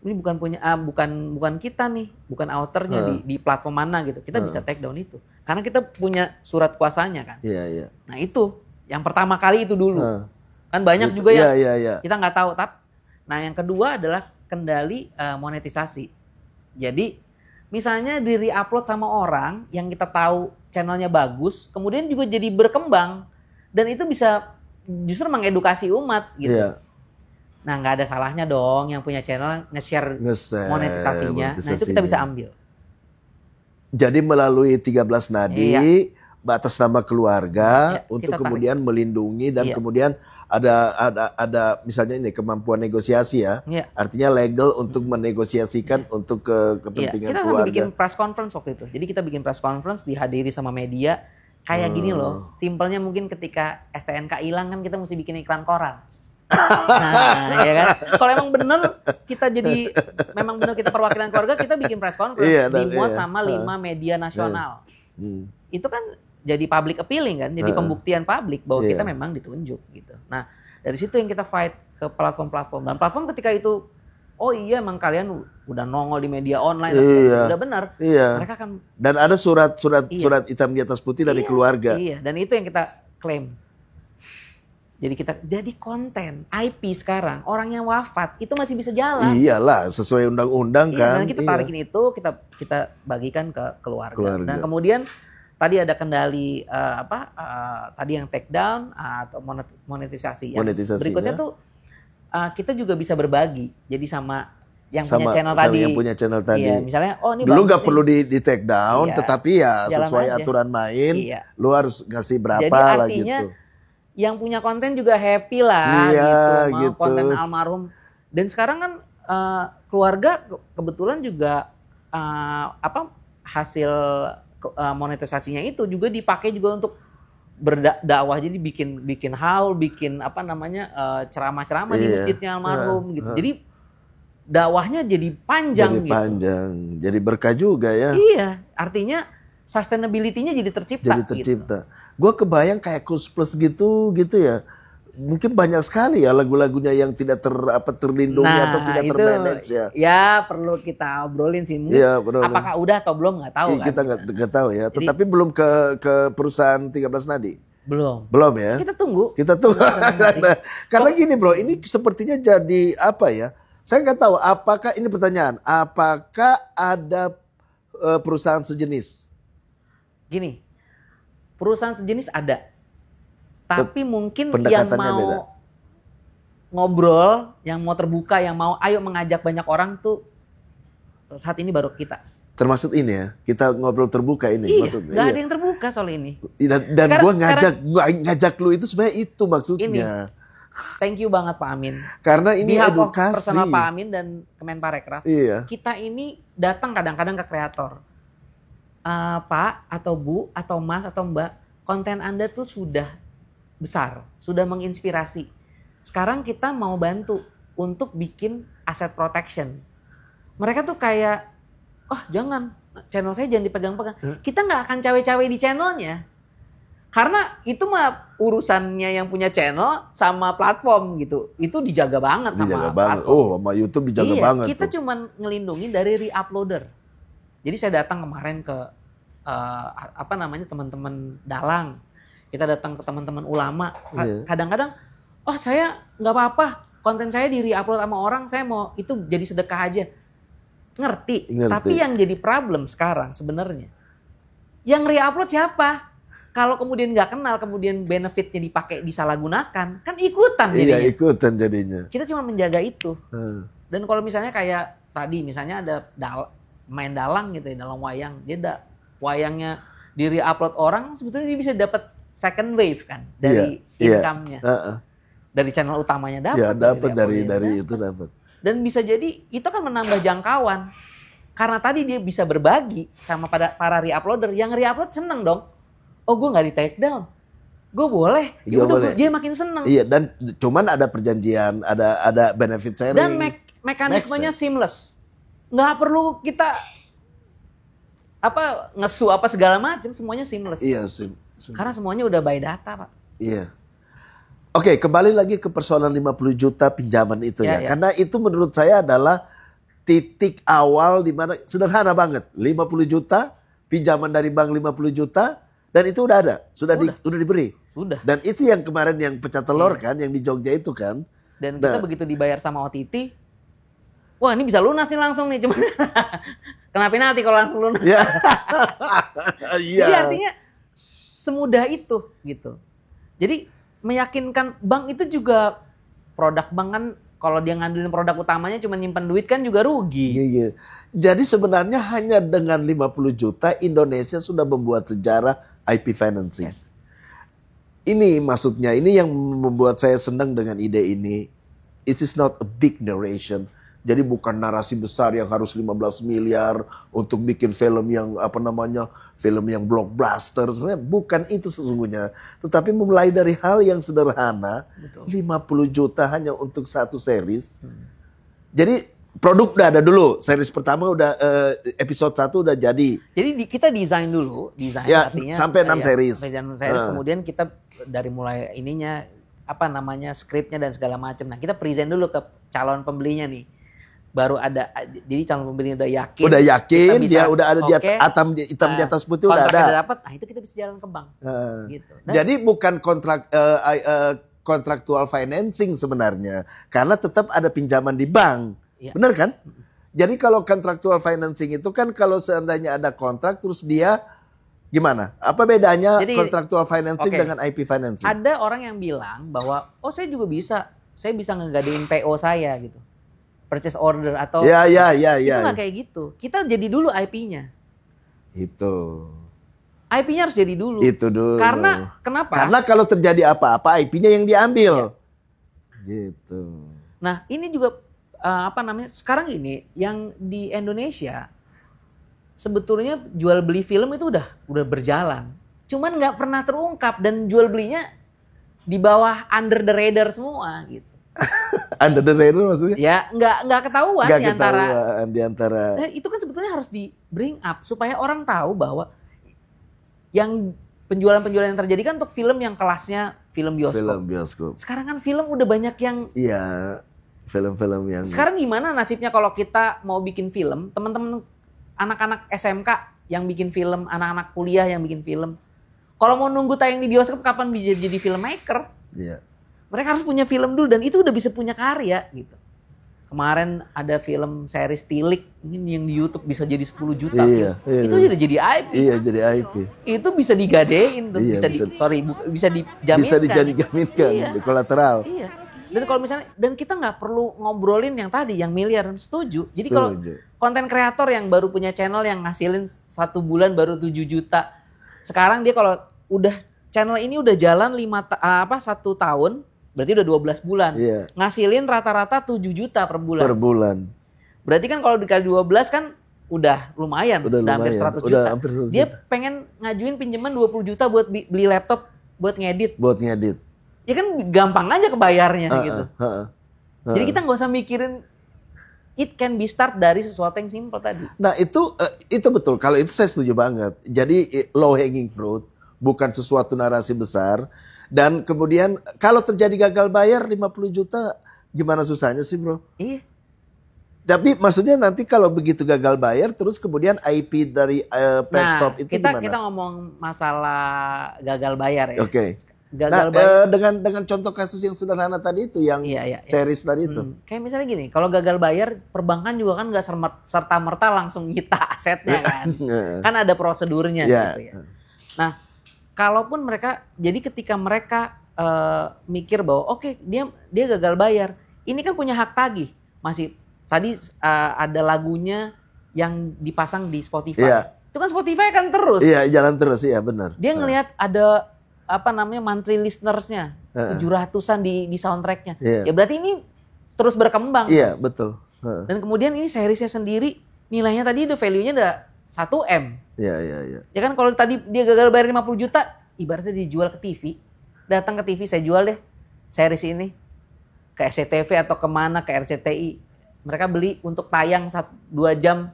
ini bukan punya, bukan kita nih, bukan authornya di platform mana gitu. Kita bisa take down itu, karena kita punya surat kuasanya kan. Iya. Nah itu, yang pertama kali itu dulu. Kan banyak juga yang kita nggak tahu. Nah yang kedua adalah kendali monetisasi. Jadi misalnya di re-upload sama orang yang kita tahu channelnya bagus, kemudian juga jadi berkembang dan itu bisa justru mengedukasi umat gitu. Yeah. Nah nggak ada salahnya dong yang punya channel nge-share monetisasinya. Nah itu kita bisa ambil. Jadi melalui 13 nadi, batas nama keluarga untuk kemudian melindungi dan kemudian ada misalnya ini kemampuan negosiasi ya. Artinya legal untuk menegosiasikan untuk kepentingan keluarga. Kita bikin press conference waktu itu. Jadi kita bikin press conference dihadiri sama media. Kayak gini loh, simpelnya mungkin ketika STNK hilang kan kita mesti bikin iklan koran. Nah, ya kan? Kalau emang bener kita memang bener kita perwakilan keluarga, kita bikin press conference dimuat sama 5 media nasional. Itu kan jadi public appealing kan, jadi pembuktian publik bahwa kita memang ditunjuk gitu. Nah, dari situ yang kita fight ke platform-platform. Dan platform ketika itu, oh iya emang kalian udah nongol di media online, udah benar. Mereka kan. Dan ada surat hitam di atas putih dari keluarga. Iya, dan itu yang kita klaim. Jadi kita jadi konten IP sekarang, orang yang wafat itu masih bisa jalan. Iyalah, sesuai undang-undang kan. Dan kita tarikin itu, kita bagikan ke keluarga. Dan kemudian tadi ada kendali tadi yang take down atau monetisasi. Berikutnya tuh kita juga bisa berbagi. Jadi sama yang punya channel tadi. Yang punya channel tadi. Iya, misalnya ini dulu nggak perlu di take down, tetapi ya sesuai aturan main, lu harus ngasih berapa lah gitu. Jadi artinya yang punya konten juga happy lah gitu. Konten almarhum. Dan sekarang kan keluarga kebetulan juga hasil monetisasinya itu juga dipakai juga untuk berdakwah. Jadi bikin haul, bikin ceramah-ceramah di masjidnya almarhum gitu. Jadi dakwahnya jadi panjang gitu. Jadi berkah juga ya. Iya, artinya sustainability-nya jadi tercipta. Gitu. Gue kebayang kayak Kus Plus gitu ya. Mungkin banyak sekali ya lagu-lagunya yang tidak terlindungi atau tidak termanage ya. Ya perlu kita obrolin sih. Apakah udah atau belum nggak tahu kan. Kita nggak tahu ya. Jadi, tetapi belum ke perusahaan 13 Nadi. Belum ya. Kita tunggu. Karena gini bro, ini sepertinya jadi apa ya? Saya nggak tahu. Apakah ini pertanyaan? Apakah ada perusahaan sejenis? Gini, perusahaan sejenis ada, tapi mungkin yang mau ngobrol, yang mau terbuka, yang mau ayo mengajak banyak orang tuh saat ini baru kita. Termasuk ini ya, kita ngobrol terbuka ini. Iya, nggak ada yang terbuka soal ini. Dan gue ngajak lu itu sebenarnya itu maksudnya. Ini, thank you banget Pak Amin. Karena ini edukasi. Personal Pak Amin dan Kemenparekraf. Kita ini datang kadang-kadang ke kreator. Pak atau Bu atau Mas atau Mbak, konten Anda tuh sudah besar, sudah menginspirasi. Sekarang kita mau bantu untuk bikin asset protection. Mereka tuh kayak, oh jangan, channel saya jangan dipegang-pegang. Kita nggak akan cawe-cawe di channelnya. Karena itu mah urusannya yang punya channel sama platform gitu. Itu dijaga banget sama platform. Oh, sama YouTube dijaga banget. Kita cuman ngelindungi dari re-uploader. Jadi saya datang kemarin ke teman-teman dalang. Kita datang ke teman-teman ulama. Kadang-kadang, oh saya nggak apa-apa, konten saya di re-upload sama orang, saya mau itu jadi sedekah aja. Ngerti. Tapi yang jadi problem sekarang sebenarnya, yang re-upload siapa? Kalau kemudian nggak kenal, kemudian benefitnya dipakai disalahgunakan, kan ikutan jadinya. Iya, ikutan jadinya. Kita cuma menjaga itu. Dan kalau misalnya kayak tadi, misalnya ada main dalang gitu ya, dalam wayang, dia wayangnya di re-upload orang, sebetulnya dia bisa dapat second wave kan dari income-nya. Dari channel utamanya dapat. Iya, dapat dari itu dapat. Dan bisa jadi itu kan menambah jangkauan. Karena tadi dia bisa berbagi sama para re-uploader, yang re-upload seneng dong. Oh, gue nggak di take down. Gue boleh. Ya udah, dia makin seneng. Iya, dan cuman ada perjanjian, ada benefit sharing. Dan mekanismenya seamless. Nggak perlu kita ngesu segala macam, semuanya seamless. Iya, karena semuanya udah by data, Pak. Iya. Oke, kembali lagi ke persoalan 50 juta pinjaman itu ya. Karena itu menurut saya adalah titik awal di mana sederhana banget. 50 juta pinjaman dari bank 50 juta dan itu udah ada, sudah diberi. Sudah. Dan itu yang kemarin yang pecah telur kan, yang di Jogja itu kan. Dan kita begitu dibayar sama OTT, wah ini bisa lunas nih langsung nih, cuma kena penalti kalau langsung lunas. Jadi artinya semudah itu gitu. Jadi meyakinkan bank itu juga, produk bank kan kalau dia ngandelin produk utamanya cuma nyimpan duit kan juga rugi. Iya. Jadi sebenarnya hanya dengan 50 juta Indonesia sudah membuat sejarah IP financing. Ini maksudnya, ini yang membuat saya senang dengan ide ini. It is not a big narration. Jadi bukan narasi besar yang harus 15 miliar untuk bikin film yang film yang blockbuster. Sebenarnya bukan itu sesungguhnya. Tetapi memulai dari hal yang sederhana, betul. 50 juta hanya untuk satu series. Jadi produk udah ada dulu. Series pertama udah episode 1 udah jadi. Jadi kita desain dulu, ya, artinya sampai 6 series. Sampai 6 series kemudian kita dari mulai ininya skripnya dan segala macam. Nah, kita present dulu ke calon pembelinya nih. Baru ada, jadi calon pembeli udah yakin. Udah yakin, dia udah ada hitam di atas putih udah ada. Kontraknya dapat, itu kita bisa jalan ke bank. Gitu. Jadi bukan kontraktual financing sebenarnya, karena tetap ada pinjaman di bank, ya. Benar kan? Jadi kalau kontraktual financing itu kan kalau seandainya ada kontrak terus dia gimana? Apa bedanya kontraktual financing dengan IP financing? Ada orang yang bilang bahwa saya juga bisa, saya bisa ngegadein PO saya gitu. Purchase order atau itu nggak kayak gitu. Kita jadi dulu IP-nya. Itu. IP-nya harus jadi dulu. Itu dulu. Karena kenapa? Karena kalau terjadi apa-apa IP-nya yang diambil. Ya. Gitu. Nah, ini juga sekarang ini yang di Indonesia sebetulnya jual beli film itu udah berjalan. Cuman nggak pernah terungkap dan jual belinya di bawah under the radar semua gitu. Under the radar maksudnya? Ya, nggak ketahuan di antara. Nah, itu kan sebetulnya harus di bring up supaya orang tahu bahwa yang penjualan yang terjadi kan untuk film yang kelasnya film bioskop. Sekarang kan film udah banyak yang film-film yang. Sekarang gimana nasibnya kalau kita mau bikin film, teman-teman anak-anak SMK yang bikin film, anak-anak kuliah yang bikin film. Kalau mau nunggu tayang di bioskop kapan bisa jadi filmmaker? Iya. Mereka harus punya film dulu dan itu udah bisa punya karya gitu. Kemarin ada film series Tilik ini yang di YouTube bisa jadi 10 juta. Iya, itu udah jadi IP. Iya, jadi IP. Itu bisa digadein tuh, bisa dijaminkan. Bisa dijaminkan di kolateral. Iya. Dan kalau misalnya kita nggak perlu ngobrolin yang tadi yang miliar, setuju. Jadi kalau konten kreator yang baru punya channel yang ngasilin 1 bulan baru 7 juta. Sekarang dia kalau udah channel ini udah jalan 1 tahun, berarti udah 12 bulan. Iya. Ngasilin rata-rata 7 juta per bulan. Per bulan. Berarti kan kalau dikali 12 kan udah lumayan. Udah hampir 100 juta. Dia pengen ngajuin pinjaman 20 juta buat beli laptop buat ngedit. Ya kan gampang aja kebayarnya gitu. Jadi kita nggak usah mikirin, it can be start dari sesuatu yang simple tadi. Nah itu betul. Kalau itu saya setuju banget. Jadi low hanging fruit, bukan sesuatu narasi besar. Dan kemudian kalau terjadi gagal bayar 50 juta, gimana susahnya sih bro? Iya. Tapi maksudnya nanti kalau begitu gagal bayar, terus kemudian IP dari pet shop itu gimana? Kita ngomong masalah gagal bayar ya. Oke. Dengan contoh kasus yang sederhana tadi itu, yang series tadi itu. Kayak misalnya gini, kalau gagal bayar, perbankan juga kan nggak serta-merta langsung nyita asetnya kan. Kan ada prosedurnya gitu ya. Nah, kalaupun mereka, jadi ketika mereka mikir bahwa dia gagal bayar, ini kan punya hak tagih. Masih tadi ada lagunya yang dipasang di Spotify. Itu kan Spotify kan terus. Iya, jalan terus, iya benar. Dia ngelihat ada monthly listeners-nya 700-an di soundtrack-nya. Ya berarti ini terus berkembang. Iya, betul. Dan kemudian ini seriesnya sendiri nilainya tadi udah value-nya udah 1M. Iya. Ya kan kalau tadi dia gagal bayar 50 juta, ibaratnya dijual ke TV. Datang ke TV, saya jual deh series ini ke SCTV atau kemana, ke RCTI. Mereka beli untuk tayang 2 jam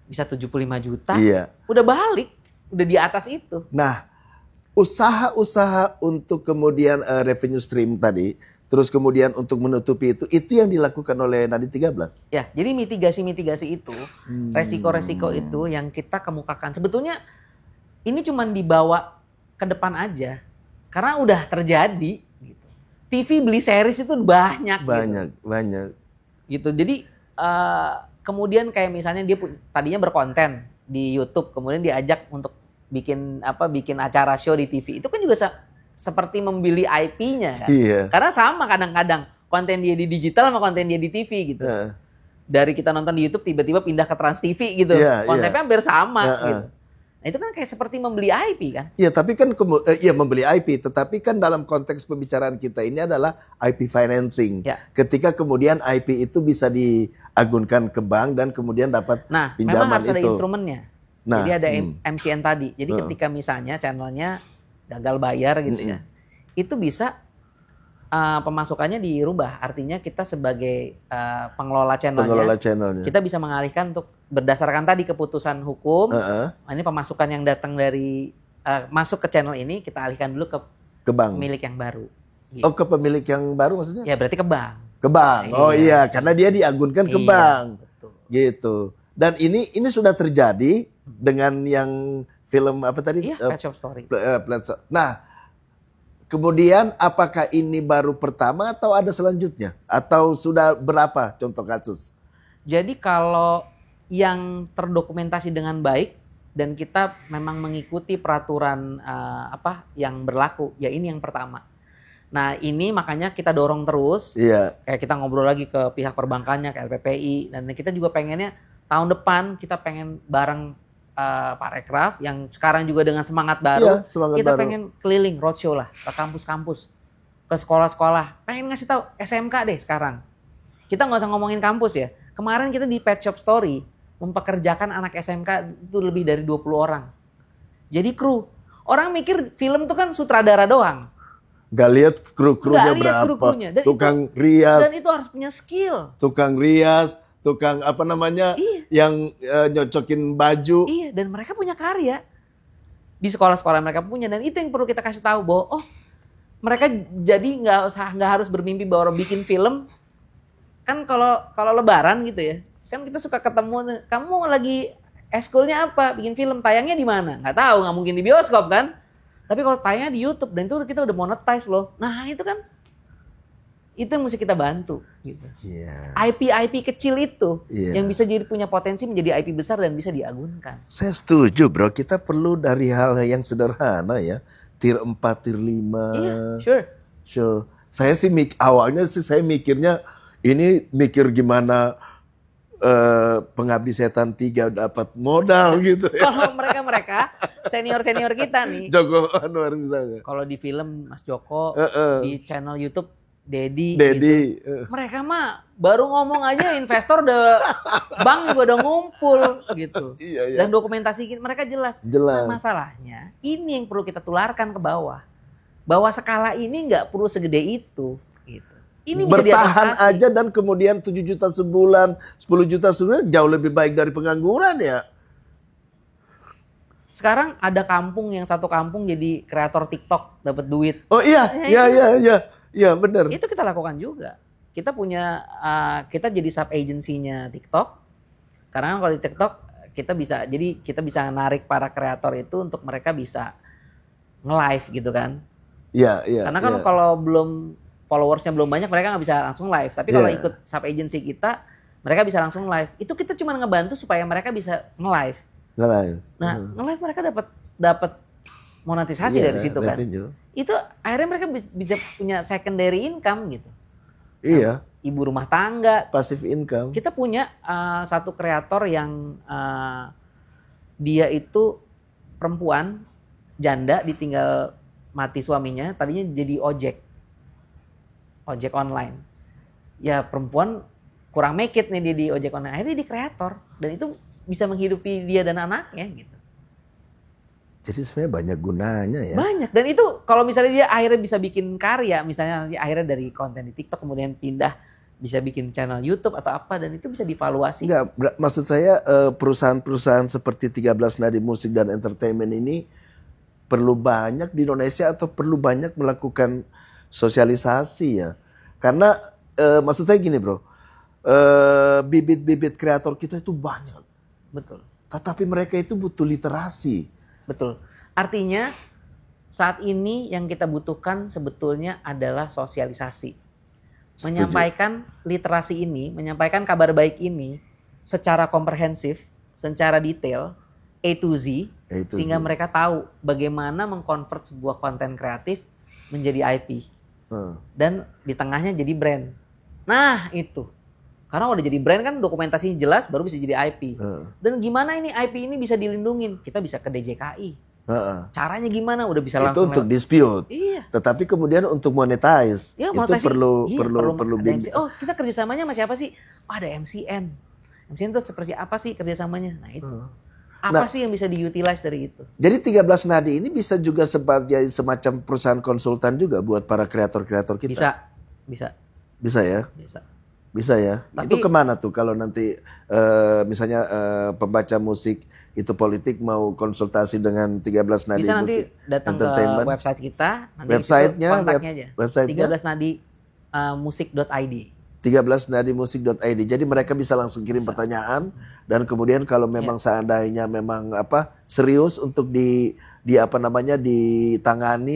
bisa 75 juta. Iya. Udah balik, udah di atas itu. Nah, usaha-usaha untuk kemudian revenue stream tadi, terus kemudian untuk menutupi itu yang dilakukan oleh Nadiem 13. Ya, jadi mitigasi itu, resiko-resiko itu yang kita kemukakan. Sebetulnya ini cuma dibawa ke depan aja, karena udah terjadi. Gitu. TV beli series itu banyak. Banyak. Gitu. Jadi kemudian kayak misalnya dia tadinya berkonten di YouTube, kemudian diajak untuk bikin acara show di TV, itu kan juga seperti membeli IP-nya kan. Iya. Karena sama kadang-kadang konten dia di digital sama konten dia di TV gitu. Dari kita nonton di YouTube tiba-tiba pindah ke Trans TV gitu. Konsepnya hampir sama gitu. Nah, itu kan kayak seperti membeli IP kan? Iya, tapi kan membeli IP, tetapi kan dalam konteks pembicaraan kita ini adalah IP financing. Ya. Ketika kemudian IP itu bisa diagunkan ke bank dan kemudian dapat pinjaman itu. Nah, memang harus ada instrumennya. Nah, jadi ada MCN tadi. Jadi ketika misalnya channelnya gagal bayar gitu ya, itu bisa pemasukannya dirubah. Artinya kita sebagai pengelola channelnya, kita bisa mengalihkan untuk berdasarkan tadi keputusan hukum. Ini pemasukan yang datang dari masuk ke channel ini kita alihkan dulu ke bank, pemilik yang baru. Gitu. Oh, ke pemilik yang baru maksudnya? Ya berarti ke bank. Ke bank. Oh iya, karena dia diagunkan ke bank. Betul. Gitu. Dan ini sudah terjadi dengan yang film apa tadi? Iya, Pet Shop Story. Nah, kemudian apakah ini baru pertama atau ada selanjutnya? Atau sudah berapa contoh kasus? Jadi kalau yang terdokumentasi dengan baik dan kita memang mengikuti peraturan yang berlaku, ya ini yang pertama. Nah ini makanya kita dorong terus. Iya. Kayak kita ngobrol lagi ke pihak perbankannya, ke LPPI. Dan kita juga pengennya tahun depan kita pengen bareng Pak Rekraf yang sekarang juga dengan semangat baru, kita pengen keliling roadshow lah ke kampus-kampus, ke sekolah-sekolah, pengen ngasih tahu SMK deh sekarang. Kita nggak usah ngomongin kampus ya. Kemarin kita di Pet Shop Story mempekerjakan anak SMK itu lebih dari 20 orang. Jadi kru. Orang mikir film tuh kan sutradara doang. Gak lihat kru-krunya berapa. Kru-krunya. Tukang rias. Dan itu harus punya skill. Tukang rias. Tukang yang nyocokin baju. Iya, dan mereka punya karya. Di sekolah-sekolah mereka punya, dan itu yang perlu kita kasih tahu bahwa mereka jadi nggak harus bermimpi bahwa bikin film. Kan kalau lebaran gitu ya, kan kita suka ketemu, kamu lagi eskulnya apa? Bikin film, tayangnya di mana? Nggak tahu, nggak mungkin di bioskop kan. Tapi kalau tayangnya di YouTube, dan itu kita udah monetize loh. Nah itu kan, itu yang mesti kita bantu gitu. Yeah. IP kecil itu yang bisa jadi punya potensi menjadi IP besar dan bisa diagunkan. Saya setuju bro, kita perlu dari hal yang sederhana ya. Tier 4, tier 5. Iya, sure. Saya sih awalnya saya mikirnya ini gimana Pengabdi Setan 3 dapat modal gitu ya. Kalau mereka senior kita nih. Joko Anwar misalnya. Kalau di film Mas Joko, di channel YouTube Dedi. Gitu. Mereka mah baru ngomong aja investor bank juga udah ngumpul gitu. Iya. Dan dokumentasi mereka jelas. Nah, masalahnya ini yang perlu kita tularkan ke bawah. Bahwa skala ini nggak perlu segede itu. Gitu. Ini bisa bertahan aja dan kemudian 7 juta sebulan, 10 juta sebulan jauh lebih baik dari pengangguran ya. Sekarang ada satu kampung jadi kreator TikTok dapat duit. Oh iya. Iya benar. Itu kita lakukan juga. Kita punya, kita jadi sub agency-nya TikTok. Karena kalau di TikTok kita bisa narik para kreator itu untuk mereka bisa nge-live gitu kan. Iya. Karena kan kalau followersnya belum banyak mereka nggak bisa langsung live. Tapi kalau ikut sub agency kita, mereka bisa langsung live. Itu kita cuma ngebantu supaya mereka bisa nge-live. Nah, nge-live mereka dapat monetisasi dari situ kan. Itu akhirnya mereka bisa punya secondary income gitu. Iya. Ibu rumah tangga. Passive income. Kita punya satu kreator yang dia itu perempuan, janda, ditinggal mati suaminya, tadinya jadi ojek online. Ya perempuan kurang make it nih dia di ojek online. Akhirnya dia kreator. Dan itu bisa menghidupi dia dan anaknya gitu. Jadi sebenarnya banyak gunanya ya. Banyak. Dan itu kalau misalnya dia akhirnya bisa bikin karya, misalnya nanti akhirnya dari konten di TikTok kemudian pindah bisa bikin channel YouTube atau apa, dan itu bisa divaluasi. Enggak, maksud saya perusahaan-perusahaan seperti 13 Nadi Musik dan Entertainment ini perlu banyak di Indonesia atau perlu banyak melakukan sosialisasi ya. Karena maksud saya gini bro, bibit-bibit kreator kita itu banyak. Betul. Tetapi mereka itu butuh literasi. Betul. Artinya saat ini yang kita butuhkan sebetulnya adalah sosialisasi. Setuju. Menyampaikan literasi ini, menyampaikan kabar baik ini secara komprehensif, secara detail, A to Z, sehingga mereka tahu bagaimana mengkonvert sebuah konten kreatif menjadi IP. Dan di tengahnya jadi brand. Nah itu. Karena udah jadi brand kan dokumentasinya jelas baru bisa jadi IP. Dan gimana ini IP ini bisa dilindungin? Kita bisa ke DJKI. Caranya gimana? Udah bisa langsung. Itu untuk dispute. Iya. Tetapi kemudian untuk monetize, itu perlu Oh, kita kerjasamanya sama siapa sih? Oh, ada MCN. MCN itu seperti apa sih kerjasamanya? Nah itu. Apa sih yang bisa diutilize dari itu? Jadi 13 Nadi ini bisa juga sebagai semacam perusahaan konsultan juga buat para kreator-kreator kita. Bisa ya? Bisa ya. Tapi, itu kemana tuh kalau nanti misalnya pembaca musik itu politik mau konsultasi dengan 13 Nadi bisa nanti Musik datang ke website kita, nanti websitenya kontaknya aja. Websitenya 13 Nadi musik.id. 13nadimusik.id. Jadi mereka bisa langsung kirim pertanyaan dan kemudian kalau memang seandainya memang serius untuk ditangani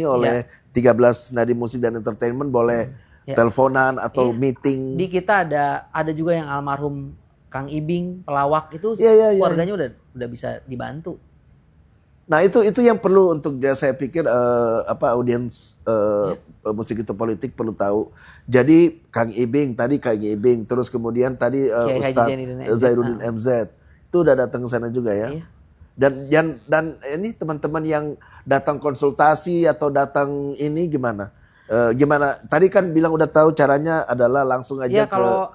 oleh 13 Nadi Musik dan Entertainment boleh teleponan atau meeting. Di kita ada juga yang almarhum Kang Ibing, pelawak itu keluarganya udah bisa dibantu. Nah itu yang perlu untuk saya pikir audiens musik itu politik perlu tahu. Jadi Kang Ibing, terus kemudian tadi Ustadz Zairuddin MZ itu udah datang ke sana juga ya. Iya. Dan ini teman-teman yang datang konsultasi atau datang ini gimana? Gimana? Tadi kan bilang udah tahu caranya adalah langsung aja kalau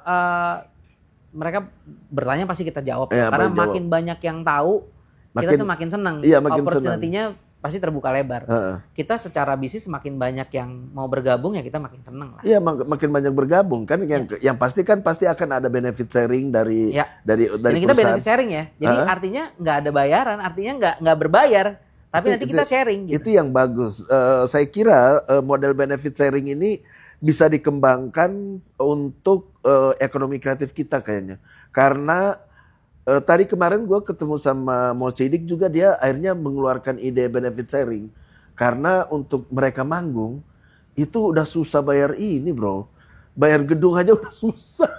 mereka bertanya pasti kita jawab. Karena makin banyak yang tahu, kita semakin senang. Iya, makin opportunity-nya pasti terbuka lebar. Kita secara bisnis semakin banyak yang mau bergabung ya kita makin senang lah. Iya, makin banyak bergabung kan yang pasti akan ada benefit sharing dari Dan kita benefit sharing ya. Jadi artinya nggak ada bayaran, artinya nggak berbayar. Tapi nanti kita sharing. Gitu. Itu yang bagus. Saya kira model benefit sharing ini bisa dikembangkan untuk ekonomi kreatif kita kayaknya. Karena tadi kemarin gue ketemu sama Mo Sidik juga, dia akhirnya mengeluarkan ide benefit sharing. Karena untuk mereka manggung itu udah susah bayar ini bro. Bayar gedung aja udah susah.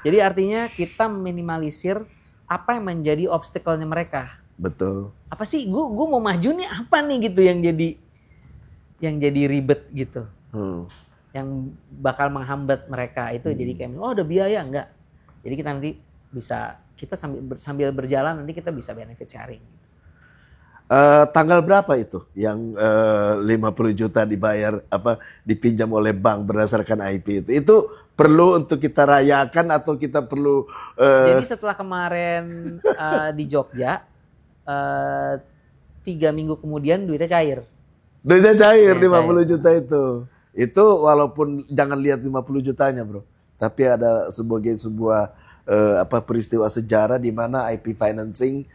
Jadi artinya kita minimalisir apa yang menjadi obstacle-nya mereka. Betul. Apa sih gue mau maju nih apa nih gitu yang jadi ribet gitu. Yang bakal menghambat mereka itu jadi kayak ada biaya enggak. Jadi kita nanti bisa sambil berjalan nanti kita bisa benefit sharing. Tanggal berapa itu yang 50 juta dipinjam oleh bank berdasarkan IP itu? Itu perlu untuk kita rayakan atau kita perlu? Jadi setelah kemarin di Jogja 3 minggu kemudian duitnya cair. Duitnya cair 50 juta itu. Itu walaupun jangan lihat 50 jutanya bro, tapi ada sebuah peristiwa sejarah di mana IP financing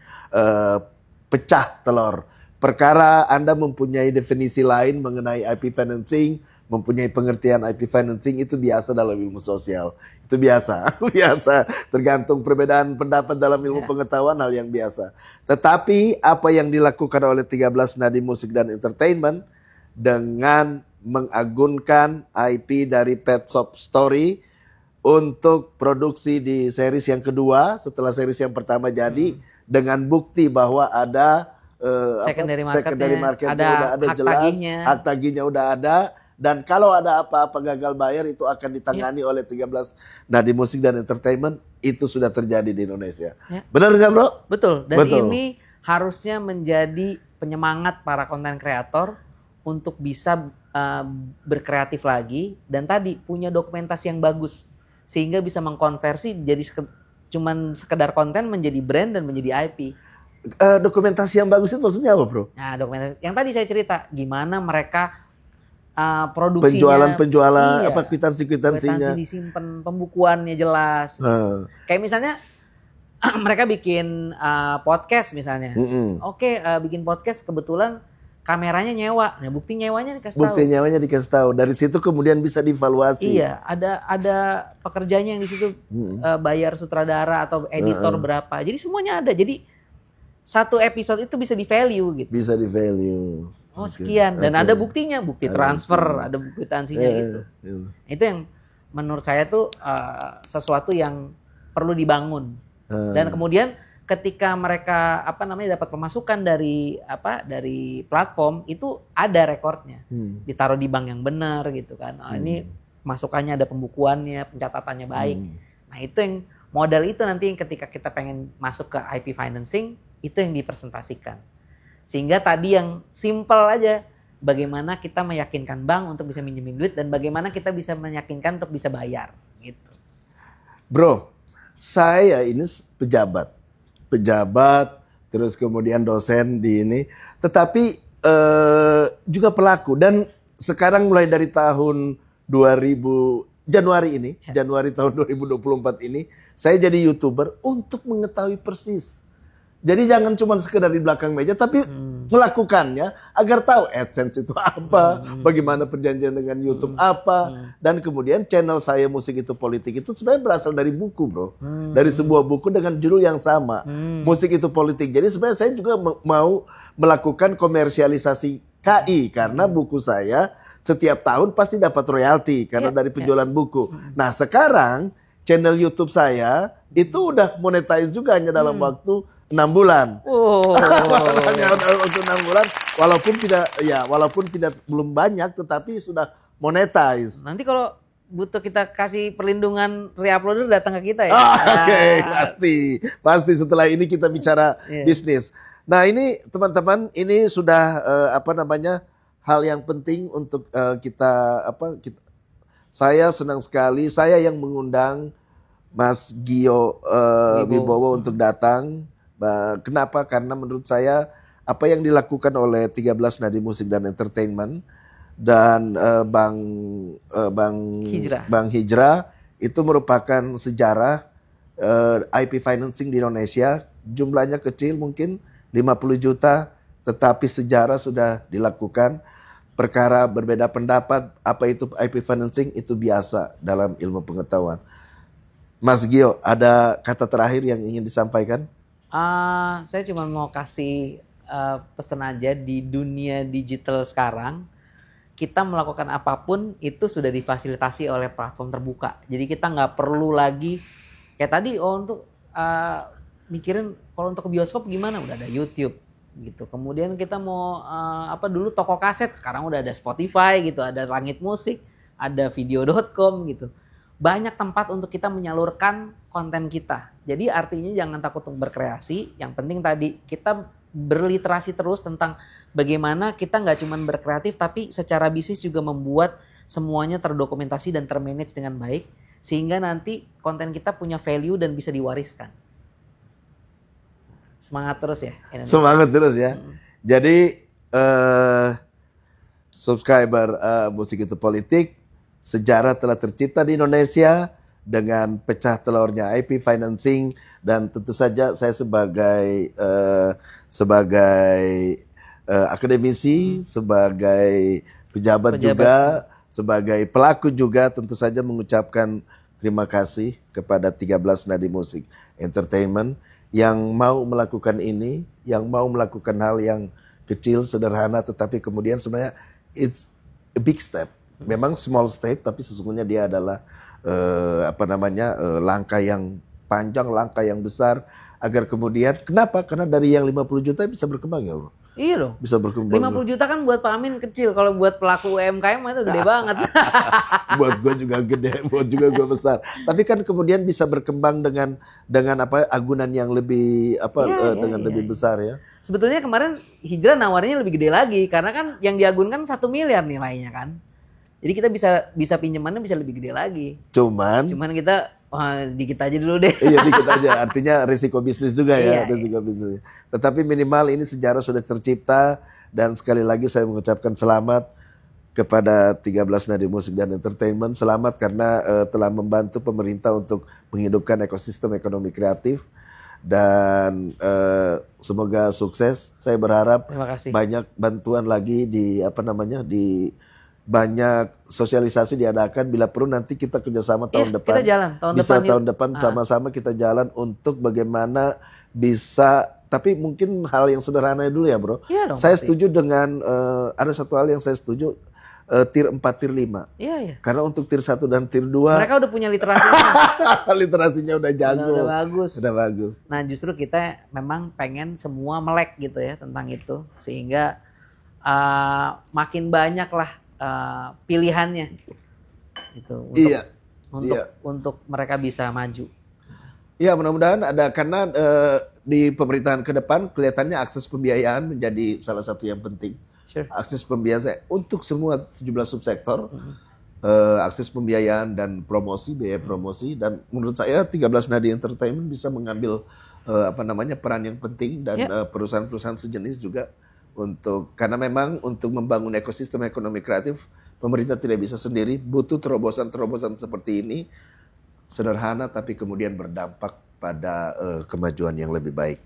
pecah telur. Perkara Anda mempunyai definisi lain mengenai IP financing, mempunyai pengertian IP financing itu biasa dalam ilmu sosial. Itu biasa. Tergantung perbedaan pendapat dalam ilmu pengetahuan, hal yang biasa. Tetapi apa yang dilakukan oleh 13 Nadi Musik dan Entertainment dengan mengagunkan IP dari Pet Shop Story untuk produksi di series yang kedua setelah series yang pertama jadi dengan bukti bahwa ada secondary marketnya ada udah ada jelas, hak tagihnya udah ada, dan kalau ada apa-apa gagal bayar itu akan ditangani oleh 13 Nadi Musik dan Entertainment. Itu sudah terjadi di Indonesia. Benar nggak bro? Betul. Dan ini harusnya menjadi penyemangat para konten kreator untuk bisa berkreatif lagi dan tadi punya dokumentasi yang bagus sehingga bisa mengkonversi jadi cuman sekedar konten menjadi brand dan menjadi IP. Dokumentasi yang bagus itu maksudnya apa bro? Nah dokumentasi yang tadi saya cerita gimana mereka produksinya, penjualan kwitansinya disimpan, pembukuannya jelas. Kayak misalnya mereka bikin podcast misalnya. Oke, bikin podcast kebetulan kameranya nyewa. Nah, bukti nyewanya dikasih tahu. Dari situ kemudian bisa dievaluasi. Iya, ada pekerjanya yang di situ bayar sutradara atau editor berapa. Jadi semuanya ada. Jadi satu episode itu bisa di-value gitu. Bisa di-value. Oh, sekian dan ada buktinya, bukti transfer, ada bukti kwitansinya gitu. Itu yang menurut saya tuh sesuatu yang perlu dibangun. Dan kemudian ketika mereka dapat pemasukan dari platform itu ada rekornya, ditaruh di bank yang benar gitu kan. Ini masukannya ada pembukuannya, pencatatannya baik. Nah itu yang modal itu nanti yang ketika kita pengen masuk ke IP financing, itu yang dipresentasikan. Sehingga tadi yang simple aja, bagaimana kita meyakinkan bank untuk bisa minjemin duit dan bagaimana kita bisa meyakinkan untuk bisa bayar gitu. Bro, saya ini pejabat, terus kemudian dosen di ini, tetapi juga pelaku. Dan sekarang mulai dari tahun Januari tahun 2024 ini, saya jadi YouTuber untuk mengetahui persis. Jadi jangan cuma sekedar di belakang meja, tapi melakukannya agar tahu AdSense itu apa, bagaimana perjanjian dengan YouTube apa, dan kemudian channel saya Musik Itu Politik itu sebenarnya berasal dari buku, bro, dari sebuah buku dengan judul yang sama, Musik Itu Politik. Jadi sebenarnya saya juga mau melakukan komersialisasi KI karena buku saya setiap tahun pasti dapat royalti karena dari penjualan buku. Nah sekarang channel YouTube saya itu udah monetize juga hanya dalam waktu 6 bulan. Untuk 6 bulan, walaupun tidak belum banyak, tetapi sudah monetize. Nanti kalau butuh kita kasih perlindungan reuploader datang ke kita ya. Oke, pasti setelah ini kita bicara bisnis. Nah ini teman-teman, ini sudah hal yang penting untuk kita. Saya senang sekali, saya yang mengundang Mas Gio Wibowo untuk datang. Kenapa? Karena menurut saya apa yang dilakukan oleh 13 Nadi Musik dan Entertainment dan Bang Hijrah itu merupakan sejarah IP financing di Indonesia. Jumlahnya kecil mungkin 50 juta, tetapi sejarah sudah dilakukan. Perkara berbeda pendapat apa itu IP financing itu biasa dalam ilmu pengetahuan. Mas Gio, ada kata terakhir yang ingin disampaikan? Saya cuma mau kasih pesan aja, di dunia digital sekarang kita melakukan apapun itu sudah difasilitasi oleh platform terbuka. Jadi kita nggak perlu lagi kayak tadi untuk mikirin kalau untuk ke bioskop gimana, udah ada YouTube gitu. Kemudian kita mau dulu toko kaset, sekarang udah ada Spotify gitu, ada Langit Musik, ada video.com gitu. Banyak tempat untuk kita menyalurkan konten kita. Jadi artinya jangan takut untuk berkreasi. Yang penting tadi kita berliterasi terus tentang bagaimana kita nggak cuma berkreatif, tapi secara bisnis juga membuat semuanya terdokumentasi dan termanage dengan baik. Sehingga nanti konten kita punya value dan bisa diwariskan. Semangat terus ya Indonesia. Semangat terus ya. Jadi subscriber Musik Itu Politik, sejarah telah tercipta di Indonesia dengan pecah telurnya IP financing, dan tentu saja saya sebagai akademisi, sebagai pejabat juga, sebagai pelaku juga tentu saja mengucapkan terima kasih kepada 13 Nadi Musik Entertainment yang mau melakukan ini, yang mau melakukan hal yang kecil, sederhana, tetapi kemudian sebenarnya it's a big step. Memang small step, tapi sesungguhnya dia adalah langkah yang panjang, langkah yang besar, agar kemudian, kenapa? Karena dari yang 50 juta bisa berkembang ya, bro. Iya loh. Bisa berkembang. 50 juta kan buat Pak Amin kecil, kalau buat pelaku UMKM itu gede banget. Buat gue juga gede, buat juga gue besar. Tapi kan kemudian bisa berkembang dengan agunan yang lebih lebih besar ya. Sebetulnya kemarin Hijrah nawarnya lebih gede lagi, karena kan yang diagunkan 1 miliar nilainya kan. Jadi kita bisa pinjamannya bisa lebih gede lagi. Cuman kita dikit aja dulu deh. Iya, dikit aja. Artinya risiko bisnis juga ya, risiko bisnis. Tetapi minimal ini sejarah sudah tercipta, dan sekali lagi saya mengucapkan selamat kepada 13 Nadi Musik dan Entertainment. Selamat karena telah membantu pemerintah untuk menghidupkan ekosistem ekonomi kreatif, dan semoga sukses. Saya berharap banyak bantuan lagi di banyak sosialisasi diadakan, bila perlu nanti kita kerjasama tahun depan. Kita jalan tahun depan sama-sama kita jalan untuk bagaimana bisa, tapi mungkin hal yang sederhana dulu ya, bro. Iya dong, saya setuju dengan ada satu hal yang saya setuju, tier 4, tier 5. Iya. Karena untuk tier 1 dan tier 2 mereka udah punya literasinya. literasinya udah jago. Udah bagus. Nah, justru kita memang pengen semua melek gitu ya tentang itu, sehingga makin banyak lah pilihannya gitu. Iya. untuk mereka bisa maju. Ya, mudah-mudahan ada, karena di pemerintahan ke depan kelihatannya akses pembiayaan menjadi salah satu yang penting. Sure. Akses pembiayaan untuk semua 17 subsektor, akses pembiayaan dan promosi, biaya promosi, dan menurut saya 13 Nadi Entertainment bisa mengambil peran yang penting, dan perusahaan-perusahaan sejenis juga karena memang untuk membangun ekosistem ekonomi kreatif pemerintah tidak bisa sendiri, butuh terobosan-terobosan seperti ini, sederhana tapi kemudian berdampak pada kemajuan yang lebih baik.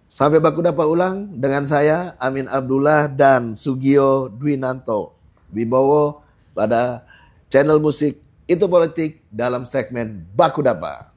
Sampai baku dapat ulang dengan saya Amin Abdullah dan Sugio Dwinanto Wibowo pada channel Musik Itu Politik dalam segmen Baku Dapa.